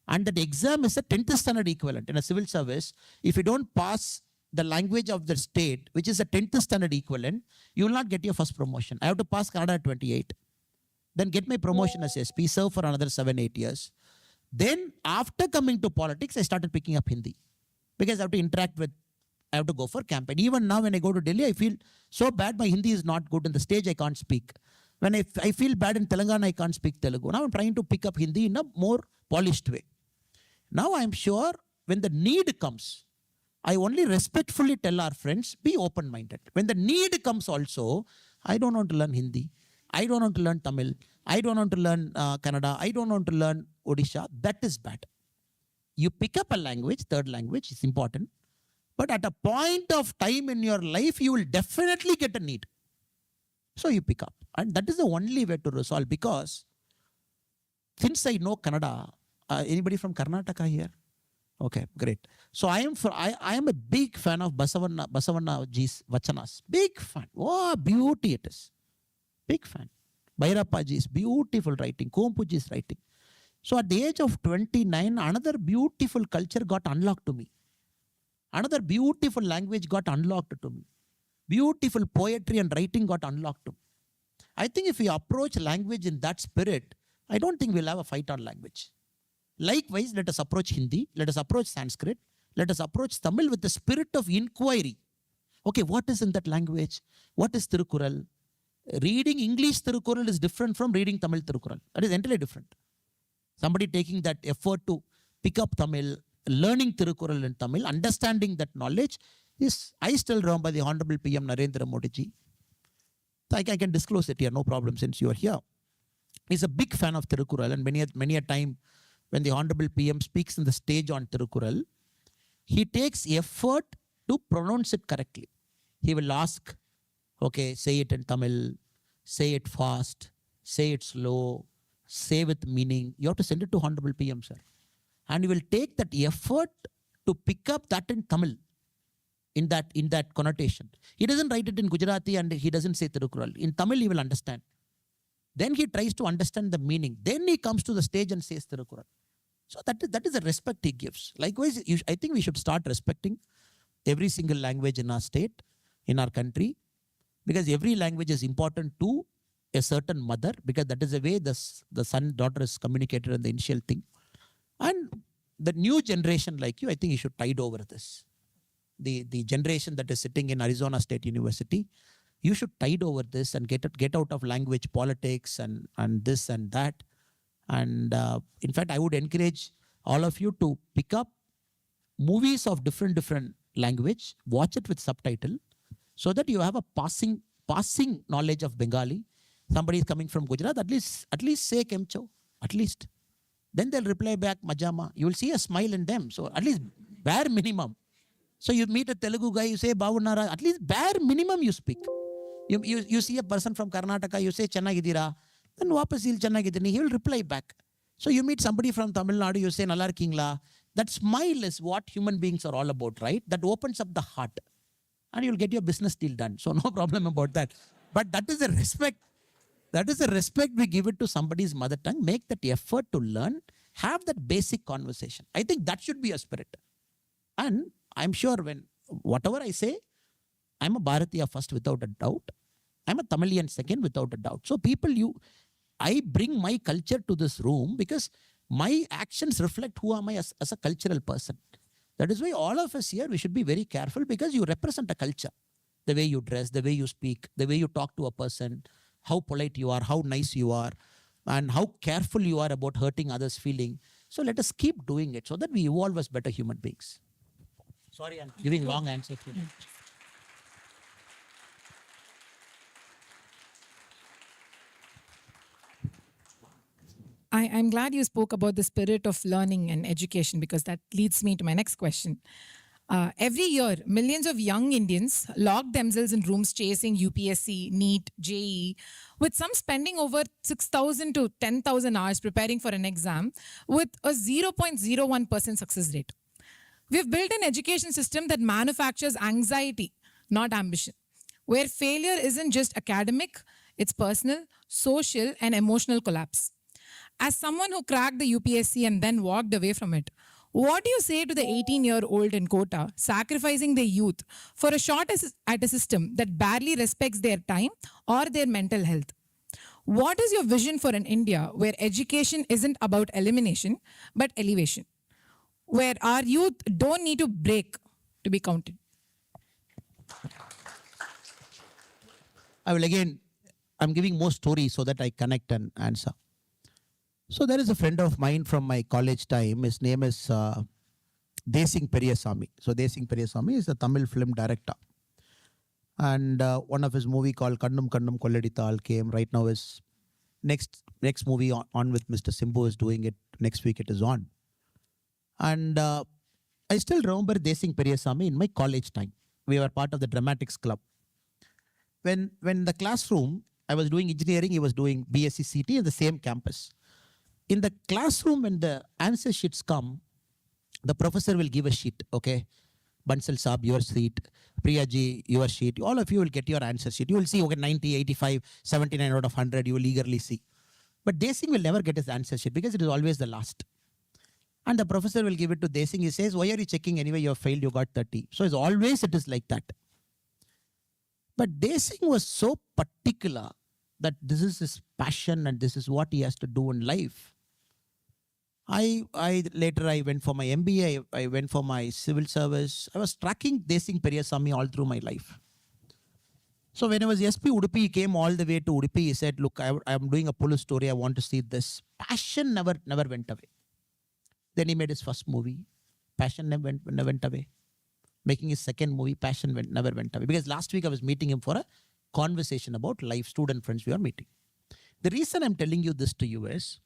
S3: And that exam is a 10th standard equivalent in a civil service. If you don't pass the language of the state, which is a 10th standard equivalent, you will not get your first promotion. I have to pass Kannada at 28. Then get my promotion as SP, serve for another 7-8 years. Then after coming to politics, I started picking up Hindi because I have to interact with, I have to go for campaign. Even now when I go to Delhi, I feel so bad my Hindi is not good. In the stage, I can't speak. When I feel bad in Telangana, I can't speak Telugu. Now I'm trying to pick up Hindi in a more polished way. Now I'm sure when the need comes, I only respectfully tell our friends, be open-minded. When the need comes also, I don't want to learn Hindi. I don't want to learn Tamil. I don't want to learn Kannada. I don't want to learn Odisha. That is bad. You pick up a language, third language is important. But at a point of time in your life, you will definitely get a need. So you pick up. And that is the only way to resolve, because since I know Kannada, anybody from Karnataka here? Okay, great. So I am a big fan of Basavanna ji's Vachanas. Big fan. Oh, beauty it is. Big fan. Bhairappa ji's beautiful writing. Kompu ji's writing. So at the age of 29, another beautiful culture got unlocked to me. Another beautiful language got unlocked to me. Beautiful poetry and writing got unlocked to me. I think if we approach language in that spirit, I don't think we'll have a fight on language. Likewise, let us approach Hindi, let us approach Sanskrit, let us approach Tamil with the spirit of inquiry. Okay, what is in that language? What is Tirukural? Reading English Tirukural is different from reading Tamil Tirukural. That is entirely different. Somebody taking that effort to pick up Tamil, learning Tirukural in Tamil, understanding that knowledge is, I still remember the Honorable PM Narendra Modi ji. I can disclose it here, no problem, since you are here. He's a big fan of Tirukural, and many a time when the Honorable PM speaks in the stage on Tirukural, he takes effort to pronounce it correctly. He will ask, okay, say it in Tamil, say it fast, say it slow, say with meaning. You have to send it to Honorable PM, sir. And he will take that effort to pick up that in Tamil, in that connotation. He doesn't write it in Gujarati and he doesn't say Tirukural. In Tamil, he will understand. Then he tries to understand the meaning. Then he comes to the stage and says Tirukural. So that is the respect he gives. Likewise, I think we should start respecting every single language in our state, in our country, because every language is important to a certain mother, because that is the way the son, daughter is communicated in the initial thing. And the new generation like you, I think you should tide over this. The generation that is sitting in Arizona State University, you should tide over this and get out of language politics and this and that. And in fact, I would encourage all of you to pick up movies of different language, watch it with subtitle, so that you have a passing knowledge of Bengali. Somebody is coming from Gujarat, at least say Kemcho, at least. Then they'll reply back Majama. You will see a smile in them. So at least bare minimum. So you meet a Telugu guy, you say Bavunara, at least bare minimum you speak. You see a person from Karnataka, you say Chennagidira, then wapas he'll Chennagidini, he will reply back. So you meet somebody from Tamil Nadu, you say Nalar Kingla. That smile is what human beings are all about, right? That opens up the heart. And you'll get your business deal done. So no problem about that. But that is the respect. That is the respect we give it to somebody's mother tongue. Make that effort to learn. Have that basic conversation. I think that should be a spirit. And I'm sure when whatever I say, I'm a Bharatiya first without a doubt. I'm a Tamilian second without a doubt. So I bring my culture to this room because my actions reflect who am I as a cultural person. That is why all of us here, we should be very careful, because you represent a culture. The way you dress, the way you speak, the way you talk to a person, how polite you are, how nice you are, and how careful you are about hurting others' feeling. So let us keep doing it so that we evolve as better human beings. Sorry, I'm giving long answer to you.
S4: I'm glad you spoke about the spirit of learning and education because that leads me to my next question. Every year, millions of young Indians lock themselves in rooms chasing UPSC, NEET, JEE, with some spending over 6,000 to 10,000 hours preparing for an exam with a 0.01% success rate. We've built an education system that manufactures anxiety, not ambition, where failure isn't just academic, it's personal, social, and emotional collapse. As someone who cracked the UPSC and then walked away from it, what do you say to the 18-year-old in Kota sacrificing their youth for a shot at a system that barely respects their time or their mental health? What is your vision for an India where education isn't about elimination but elevation? Where our youth don't need to break to be counted?
S3: I will again, I'm giving more stories so that I connect and answer. So there is a friend of mine from my college time. His name is Desing Periyasamy. So Desing Periyasamy is a Tamil film director. And one of his movie called Kannum Kannum Kolladithal came. Right now his next movie on with Mr. Simbu is doing it. Next week it is on. And I still remember Desing Periyasamy in my college time. We were part of the dramatics club. When the classroom, I was doing engineering, he was doing BSc CT in the same campus. In the classroom, when the answer sheets come, the professor will give a sheet, okay? Bansal Saab, your sheet. Priyaji, your sheet. All of you will get your answer sheet. You will see, okay, 90, 85, 79 out of 100, you will eagerly see. But Desing will never get his answer sheet because it is always the last. And the professor will give it to Desing. He says, why are you checking anyway? You have failed, you got 30. So it is like that. But Desing was so particular that this is his passion and this is what he has to do in life. I later went for my MBA, I went for my civil service. I was tracking Desing Periyasamy all through my life. So when I was SP Udupi, he came all the way to Udupi. He said, look, I'm doing a police story. I want to see this. Passion never went away. Then he made his first movie. Passion never went away. Making his second movie, passion never went away. Because last week I was meeting him for a conversation about life, student friends we are meeting. The reason I'm telling you this to you is,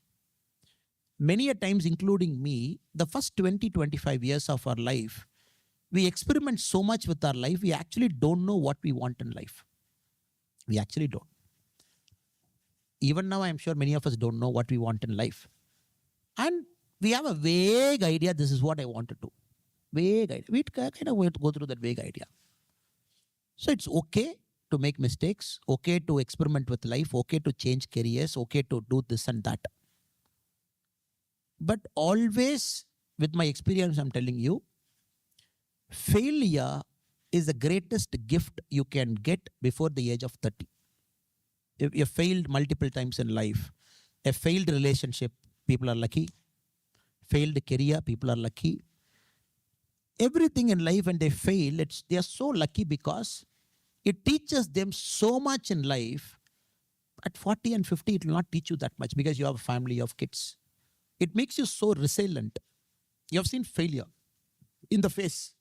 S3: many a times, including me, the first 20, 25 years of our life, we experiment so much with our life, we actually don't know what we want in life. We actually don't. Even now, I'm sure many of us don't know what we want in life. And we have a vague idea, this is what I want to do. Vague idea. We kind of go through that vague idea. So it's okay to make mistakes, okay to experiment with life, okay to change careers, okay to do this and that. But always, with my experience, I'm telling you, failure is the greatest gift you can get before the age of 30. If you failed multiple times in life, a failed relationship, people are lucky. Failed career, people are lucky. Everything in life, when they fail, they are so lucky because it teaches them so much in life. At 40 and 50, it will not teach you that much because you have a family, you have kids. It makes you so resilient. You have seen failure in the face.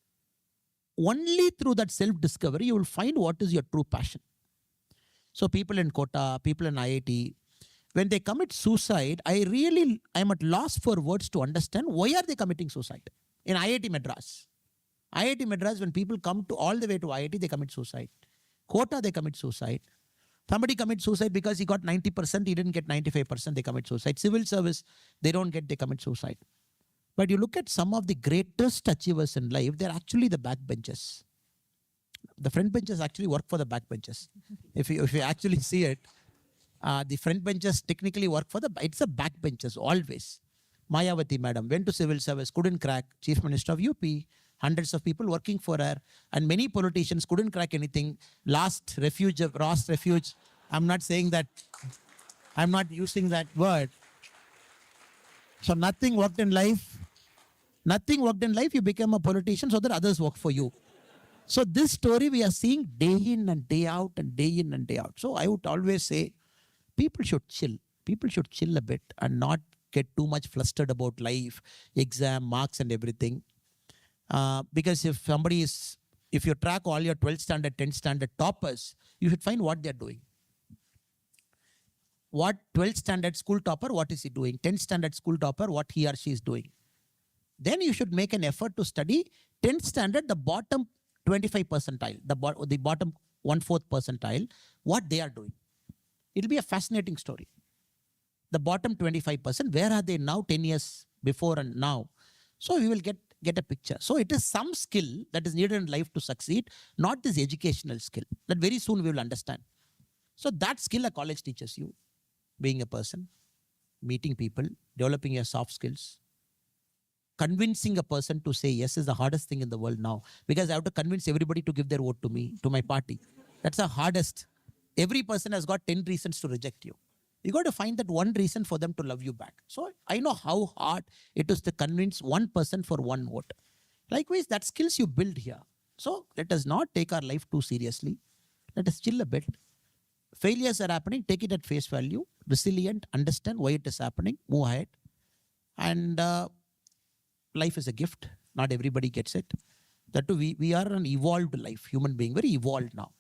S3: Only through that self-discovery, you will find what is your true passion. So people in Kota, people in IIT, when they commit suicide, I'm at loss for words to understand why are they committing suicide. In IIT Madras, when people come to all the way to IIT, they commit suicide. Kota, they commit suicide. Somebody commits suicide because he got 90%, he didn't get 95%, they commit suicide. Civil service, they commit suicide. But you look at some of the greatest achievers in life, they're actually the backbenchers. The front benchers actually work for the backbenchers. If you actually see it, the front benchers technically work for it's the backbenchers always. Mayawati madam went to civil service, couldn't crack, Chief Minister of UP, hundreds of people working for her, and many politicians couldn't crack anything. Last refuge. I'm not saying that, I'm not using that word. So nothing worked in life. You became a politician so that others work for you. So this story we are seeing day in and day out and day in and day out. So I would always say, people should chill. People should chill a bit and not get too much flustered about life, exam, marks and everything. Because if you track all your 12th standard, 10th standard toppers, you should find what they're doing. What 12th standard school topper, what is he doing? 10th standard school topper, what he or she is doing. Then you should make an effort to study 10th standard, the bottom 25 percentile, the bottom 1/4 percentile, what they are doing. It'll be a fascinating story. The bottom 25%, where are they now 10 years before and now? So we will get a picture. So it is some skill that is needed in life to succeed, not this educational skill that very soon we will understand. So that skill a college teaches you, being a person, meeting people, developing your soft skills. Convincing a person to say yes is the hardest thing in the world now, because I have to convince everybody to give their vote to me, to my party. That's the hardest. Every person has got 10 reasons to reject you. You got to find that one reason for them to love you back. So I know how hard it is to convince one person for one vote. Likewise, that skills you build here. So let us not take our life too seriously. Let us chill a bit. Failures are happening, take it at face value. Resilient, understand why it is happening, move ahead. And life is a gift. Not everybody gets it. That too, we are an evolved life, human being, very evolved now.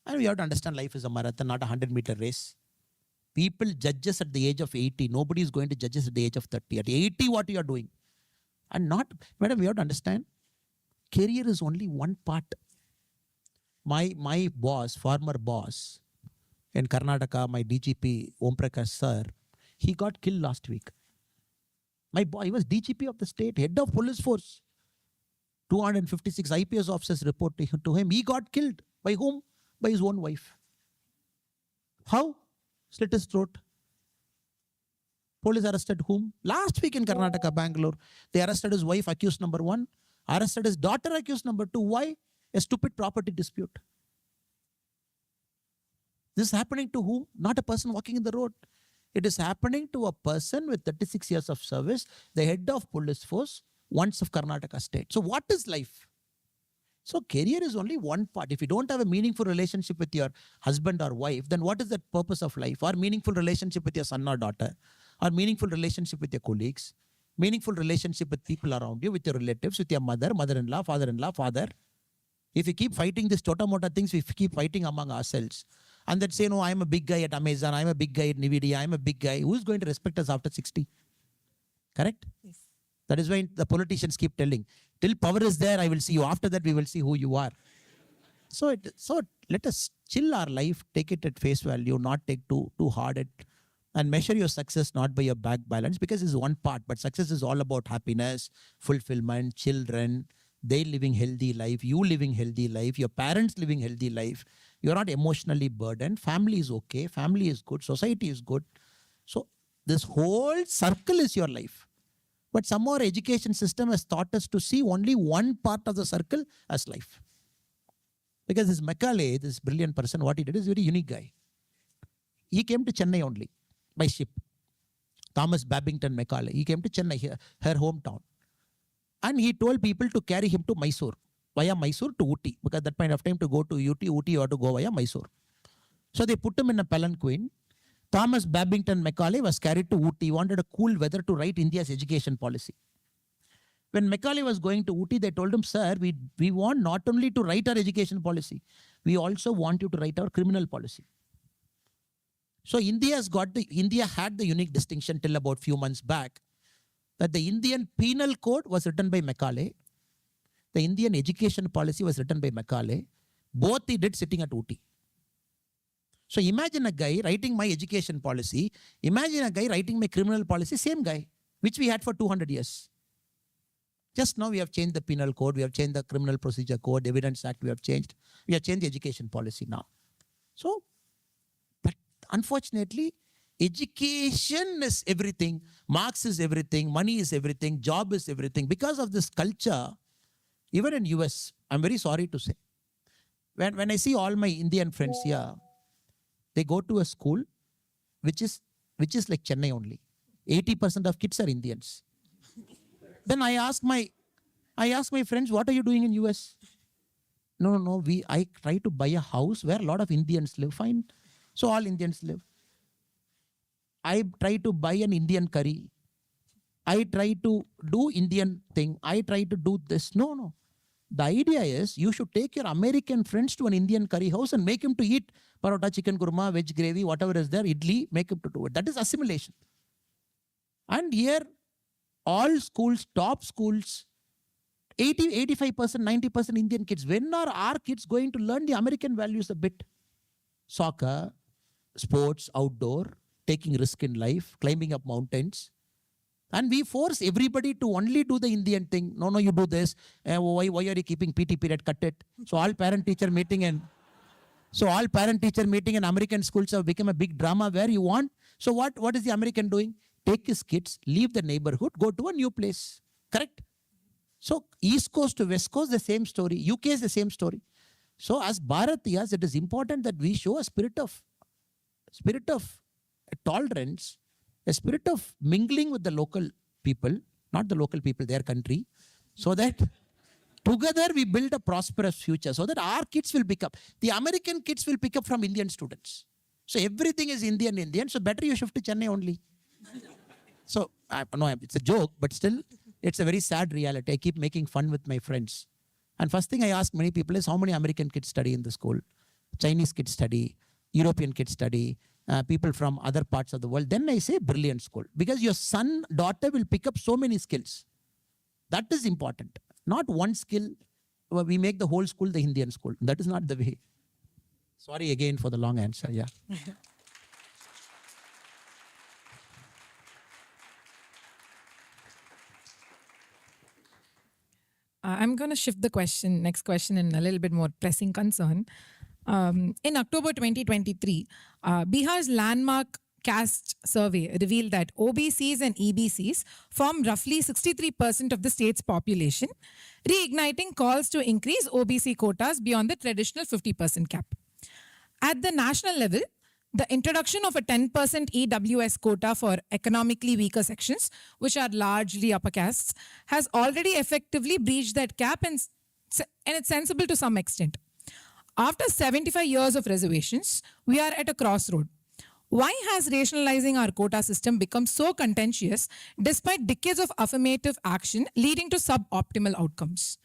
S3: And we have to understand life is a marathon, not a 100-meter race. People judge us at the age of 80. Nobody is going to judge us at the age of 30. At 80, what you are doing? And not, madam, we have to understand, career is only one part. My boss, former boss in Karnataka, my DGP, Om Prakash sir, he got killed last week. My boy, he was DGP of the state, head of police force. 256 IPS officers report to him. He got killed. By whom? By his own wife. How? Slit his throat. Police arrested whom? Last week in Karnataka, Bangalore. They arrested his wife, accused number 1. Arrested his daughter, accused number 2. Why? A stupid property dispute. This is happening to whom? Not a person walking in the road. It is happening to a person with 36 years of service, the head of police force, once of Karnataka state. So what is life? So career is only one part. If you don't have a meaningful relationship with your husband or wife, then what is the purpose of life? Or meaningful relationship with your son or daughter? Or meaningful relationship with your colleagues? Meaningful relationship with people around you, with your relatives, with your mother, mother-in-law, father-in-law, father. If you keep fighting these tota-mota things, we keep fighting among ourselves. And then say, no, I'm a big guy at Amazon, I'm a big guy at Nvidia, I'm a big guy. Who's going to respect us after 60? Correct? Yes. That is why the politicians keep telling, till power is there, I will see you. After that, we will see who you are. So let us chill our life, take it at face value, not take too hard it, and measure your success not by your bank balance, because it's one part, but success is all about happiness, fulfillment, children, they living healthy life, you living healthy life, your parents living healthy life. You're not emotionally burdened. Family is okay. Family is good. Society is good. So this whole circle is your life. But somehow our education system has taught us to see only one part of the circle as life. Because this Macaulay, this brilliant person, what he did is a very unique guy. He came to Chennai only by ship. Thomas Babington Macaulay. He came to Chennai, her hometown. And he told people to carry him to Mysore. Via Mysore to Ooty, because at that point of time to go to Ooty you have to go via Mysore. So they put him in a palanquin. Thomas Babington Macaulay was carried to Ooty. He wanted a cool weather to write India's education policy. When Macaulay was going to Ooty, they told him, sir, we want not only to write our education policy, we also want you to write our criminal policy. So India had the unique distinction till about few months back that the Indian penal code was written by Macaulay. The Indian education policy was written by Macaulay. Both he did sitting at Ooty. So imagine a guy writing my education policy. Imagine a guy writing my criminal policy. Same guy, which we had for 200 years. Just now we have changed the penal code. We have changed the criminal procedure code, Evidence Act we have changed. We have changed the education policy now. So, but unfortunately, education is everything. Marks is everything. Money is everything. Job is everything. Because of this culture, even in US, I'm very sorry to say, when I see all my Indian friends here, they go to a school which is like Chennai only. 80% of kids are Indians. Then I ask my friends, what are you doing in US? No, I try to buy a house where a lot of Indians live. Fine. So all Indians live. I try to buy an Indian curry. I try to do Indian thing. I try to do this. No, no. The idea is you should take your American friends to an Indian curry house and make him to eat parota, chicken kurma, veg gravy, whatever is there, idli, make him to do it. That is assimilation. And here, all schools, top schools, 80, 85%, 90% Indian kids. When are our kids going to learn the American values a bit? Soccer, sports, outdoor, taking risk in life, climbing up mountains. And we force everybody to only do the Indian thing. No, you do this. Why are you keeping PT period? Cut it. So all parent-teacher meeting and American schools have become a big drama where you want. So what is the American doing? Take his kids, leave the neighborhood, go to a new place. Correct? So East Coast to West Coast, the same story. UK is the same story. So as Bharatiyas, it is important that we show a spirit of tolerance, a spirit of mingling with the local people, not the local people, their country, so that together we build a prosperous future, so that our kids will pick up. The American kids will pick up from Indian students. So everything is Indian. So better you shift to Chennai only. So no, it's a joke, but still, it's a very sad reality. I keep making fun with my friends. And first thing I ask many people is how many American kids study in the school? Chinese kids study, European kids study, people from other parts of the world. Then I say brilliant school. Because your son, daughter will pick up so many skills. That is important. Not one skill, we make the whole school the Indian school. That is not the way. Sorry again for the long answer, yeah.
S4: I'm going to shift the next question in a little bit more pressing concern. In October 2023, Bihar's landmark caste survey revealed that OBCs and EBCs form roughly 63% of the state's population, reigniting calls to increase OBC quotas beyond the traditional 50% cap. At the national level, the introduction of a 10% EWS quota for economically weaker sections, which are largely upper castes, has already effectively breached that cap, and it's sensible to some extent. After 75 years of reservations, we are at a crossroad. Why has rationalizing our quota system become so contentious despite decades of affirmative action leading to suboptimal outcomes?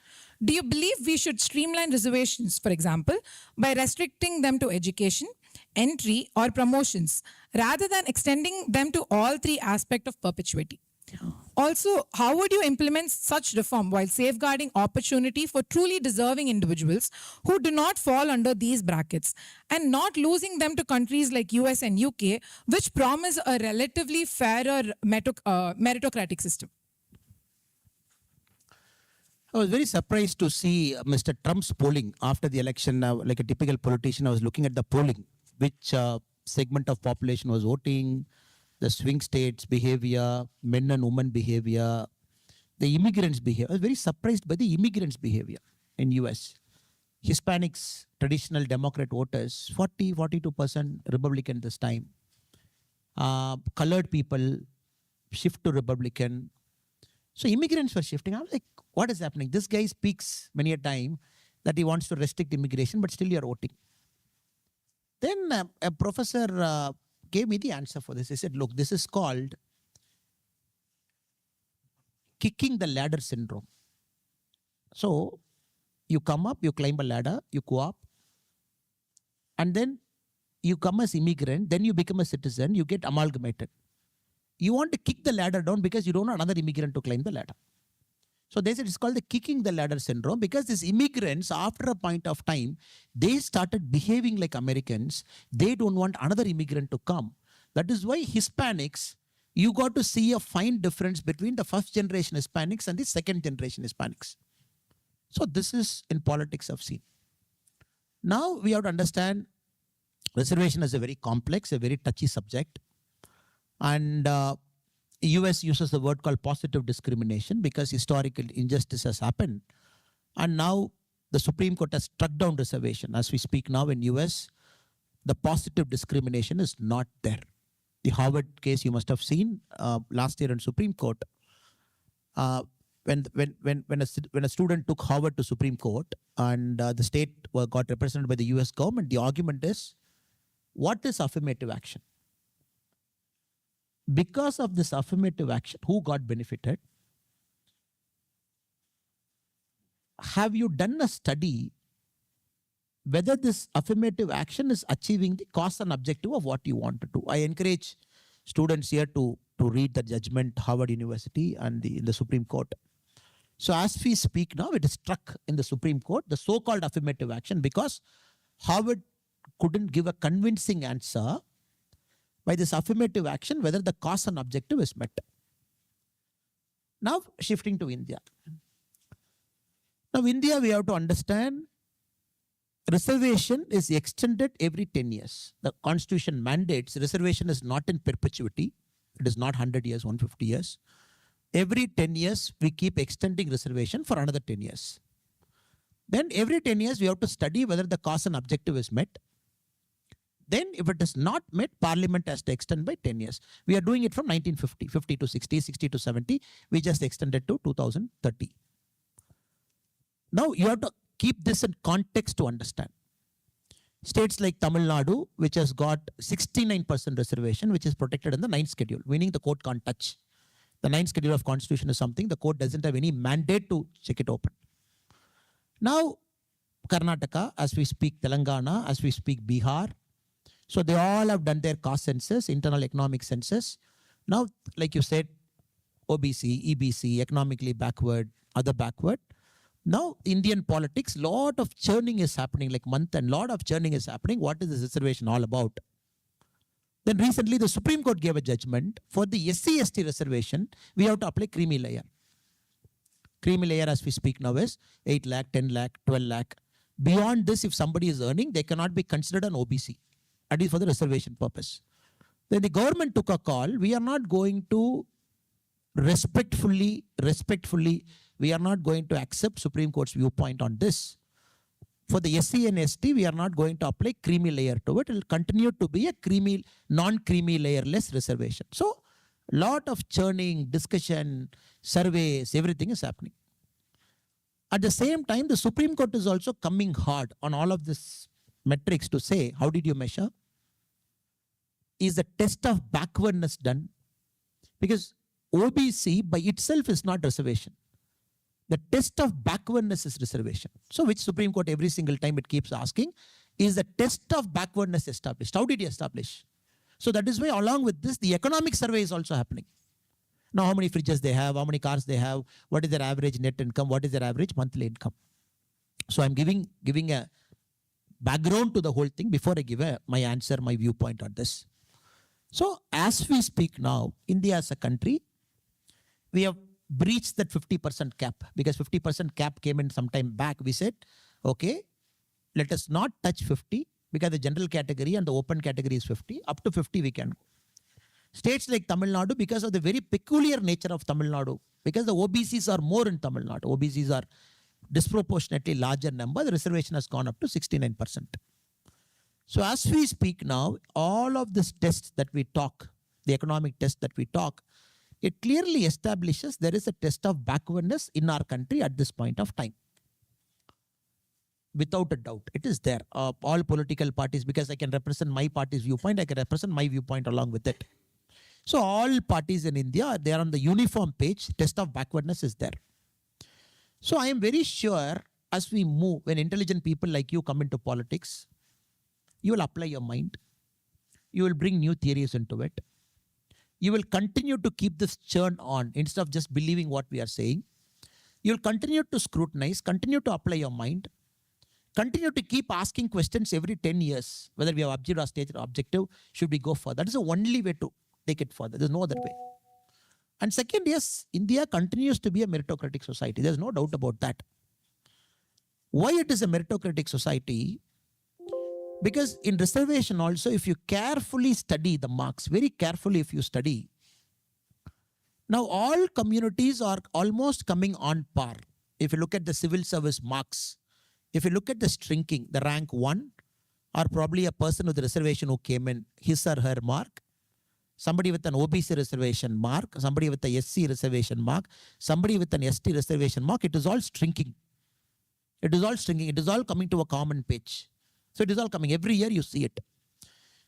S4: Do you believe we should streamline reservations, for example, by restricting them to education, entry, or promotions, rather than extending them to all three aspects of perpetuity? Also, how would you implement such reform while safeguarding opportunity for truly deserving individuals who do not fall under these brackets, and not losing them to countries like US and UK, which promise a relatively fairer meritocratic system?
S3: I was very surprised to see Mr. Trump's polling after the election. Like a typical politician, I was looking at the polling, which segment of population was voting, the swing states behavior, men and women behavior, the immigrants behavior. I was very surprised by the immigrants behavior in US. Hispanics, traditional Democrat voters, 42% Republican this time. Colored people shift to Republican. So immigrants were shifting. I was like, what is happening? This guy speaks many a time that he wants to restrict immigration, but still you're voting. Then a professor gave me the answer for this. He said, look, this is called kicking the ladder syndrome. So you come up, you climb a ladder, you go up, and then you come as immigrant, then you become a citizen, you get amalgamated. You want to kick the ladder down because you don't want another immigrant to climb the ladder. So they said it's called the kicking the ladder syndrome, because these immigrants, after a point of time, they started behaving like Americans. They don't want another immigrant to come. That is why Hispanics, you got to see a fine difference between the first generation Hispanics and the second generation Hispanics. So this is in politics I've seen. Now we have to understand reservation is a very complex, a very touchy subject. And US uses the word called positive discrimination because historical injustice has happened. And now the Supreme Court has struck down reservation. As we speak now in US, the positive discrimination is not there. The Harvard case you must have seen last year in Supreme Court. When a student took Harvard to Supreme Court and the state got represented by the US government, the argument is, what is affirmative action? because of this affirmative action, who got benefited? Have you done a study whether this affirmative action is achieving the cause and objective of what you want to do? I encourage students here to read the judgment, Harvard University and in the Supreme Court. So as we speak now, it is struck in the Supreme Court, the so-called affirmative action, because Harvard couldn't give a convincing answer by this affirmative action whether the cause and objective is met. Now shifting to India. Now India, we have to understand, reservation is extended every 10 years. The constitution mandates reservation is not in perpetuity. It is not 100 years, 150 years. Every 10 years, we keep extending reservation for another 10 years. Then every 10 years, we have to study whether the cause and objective is met. Then if it is not met, Parliament has to extend by 10 years. We are doing it from 1950, 50 to 60, 60 to 70. We just extended to 2030. Now you have to keep this in context to understand. States like Tamil Nadu, which has got 69% reservation, which is protected in the 9th schedule, meaning the court can't touch. The 9th schedule of constitution is something the court doesn't have any mandate to check it open. Now, Karnataka, as we speak, Telangana, as we speak, Bihar. So they all have done their caste census, internal economic census. Now, like you said, OBC, EBC, economically backward, other backward. Now, Indian politics, lot of churning is happening, like month and lot of churning is happening. What is this reservation all about? Then recently, the Supreme Court gave a judgment for the SC/ST reservation. We have to apply creamy layer. Creamy layer, as we speak now, is 8 lakh, 10 lakh, 12 lakh. Beyond this, if somebody is earning, they cannot be considered an OBC. At least for the reservation purpose. Then the government took a call. We are not going to respectfully, we are not going to accept Supreme Court's viewpoint on this. For the SC and ST, we are not going to apply creamy layer to it. It will continue to be a creamy, non-creamy layerless reservation. So, lot of churning, discussion, surveys, everything is happening. At the same time, the Supreme Court is also coming hard on all of this metrics to say, how did you measure? Is the test of backwardness done? Because OBC by itself is not reservation. The test of backwardness is reservation. So which Supreme Court every single time it keeps asking, is the test of backwardness established? How did you establish? So that is why along with this, the economic survey is also happening. Now how many fridges they have, how many cars they have, what is their average net income, what is their average monthly income. So I'm giving a background to the whole thing before I give my answer, my viewpoint on this. So as we speak now, India as a country, we have breached that 50% cap, because 50% cap came in some time back. We said, okay, let us not touch 50 because the general category and the open category is 50. Up to 50 we can go. States like Tamil Nadu, because of the very peculiar nature of Tamil Nadu, because the OBCs are more in Tamil Nadu, OBCs are disproportionately larger number, the reservation has gone up to 69%. So as we speak now, all of this tests that we talk, the economic test that we talk, it clearly establishes there is a test of backwardness in our country at this point of time. Without a doubt, it is there. All political parties, because I can represent my party's viewpoint, I can represent my viewpoint along with it. So all parties in India, they are on the uniform page, test of backwardness is there. So I am very sure as we move, when intelligent people like you come into politics, you will apply your mind. You will bring new theories into it. You will continue to keep this churn on instead of just believing what we are saying. You will continue to scrutinize, continue to apply your mind, continue to keep asking questions every 10 years, whether we have objective or stated objective, should we go further? That is the only way to take it further. There's no other way. And second, yes, India continues to be a meritocratic society. There's no doubt about that. Why it is a meritocratic society? Because in reservation also, if you carefully study the marks, very carefully if you study, now all communities are almost coming on par. If you look at the civil service marks, if you look at the shrinking, the rank 1, or probably a person with a reservation who came in, his or her mark, somebody with an OBC reservation mark, somebody with a SC reservation mark, somebody with an ST reservation mark, it is all shrinking. It is all shrinking. It is all coming to a common pitch. So it is all coming. Every year you see it.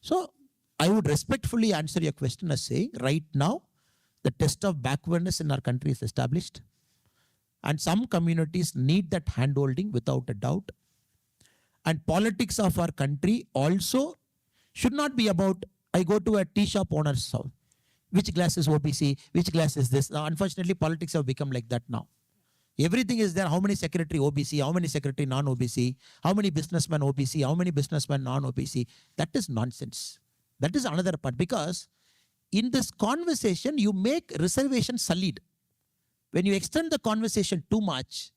S3: So I would respectfully answer your question as saying, right now, the test of backwardness in our country is established. And some communities need that handholding without a doubt. And politics of our country also should not be about, I go to a tea shop owner's house. Which glass is OBC? Which glass is this? Now, unfortunately, politics have become like that now. Everything is there. How many secretary OBC? How many secretary non-OBC? How many businessmen OBC? How many businessmen non-OBC? That is nonsense. That is another part, because in this conversation, you make reservation solid. When you extend the conversation too much,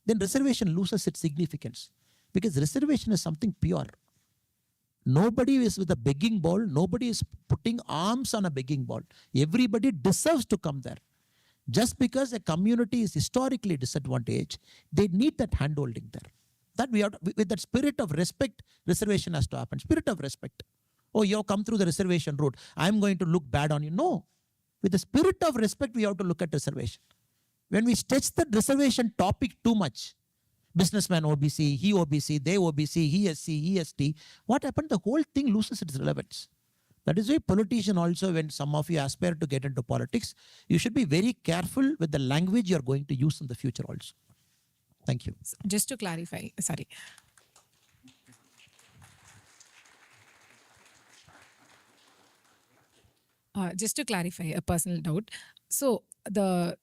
S3: then reservation loses its significance, because reservation is something pure. Nobody is with a begging bowl. Nobody is putting arms on a begging bowl. Everybody deserves to come there. Just because a community is historically disadvantaged, they need that handholding there. That we have to, with that spirit of respect, reservation has to happen. Spirit of respect. Oh, you have come through the reservation route, I'm going to look bad on you. No. With the spirit of respect, we have to look at reservation. When we stretch the reservation topic too much, businessman OBC, he OBC, they OBC, he SC, he ST, what happened? The whole thing loses its relevance. That is why politician also, when some of you aspire to get into politics, you should be very careful with the language you're going to use in the future also. Thank you.
S4: Just to clarify, sorry. Just to clarify a personal doubt. So the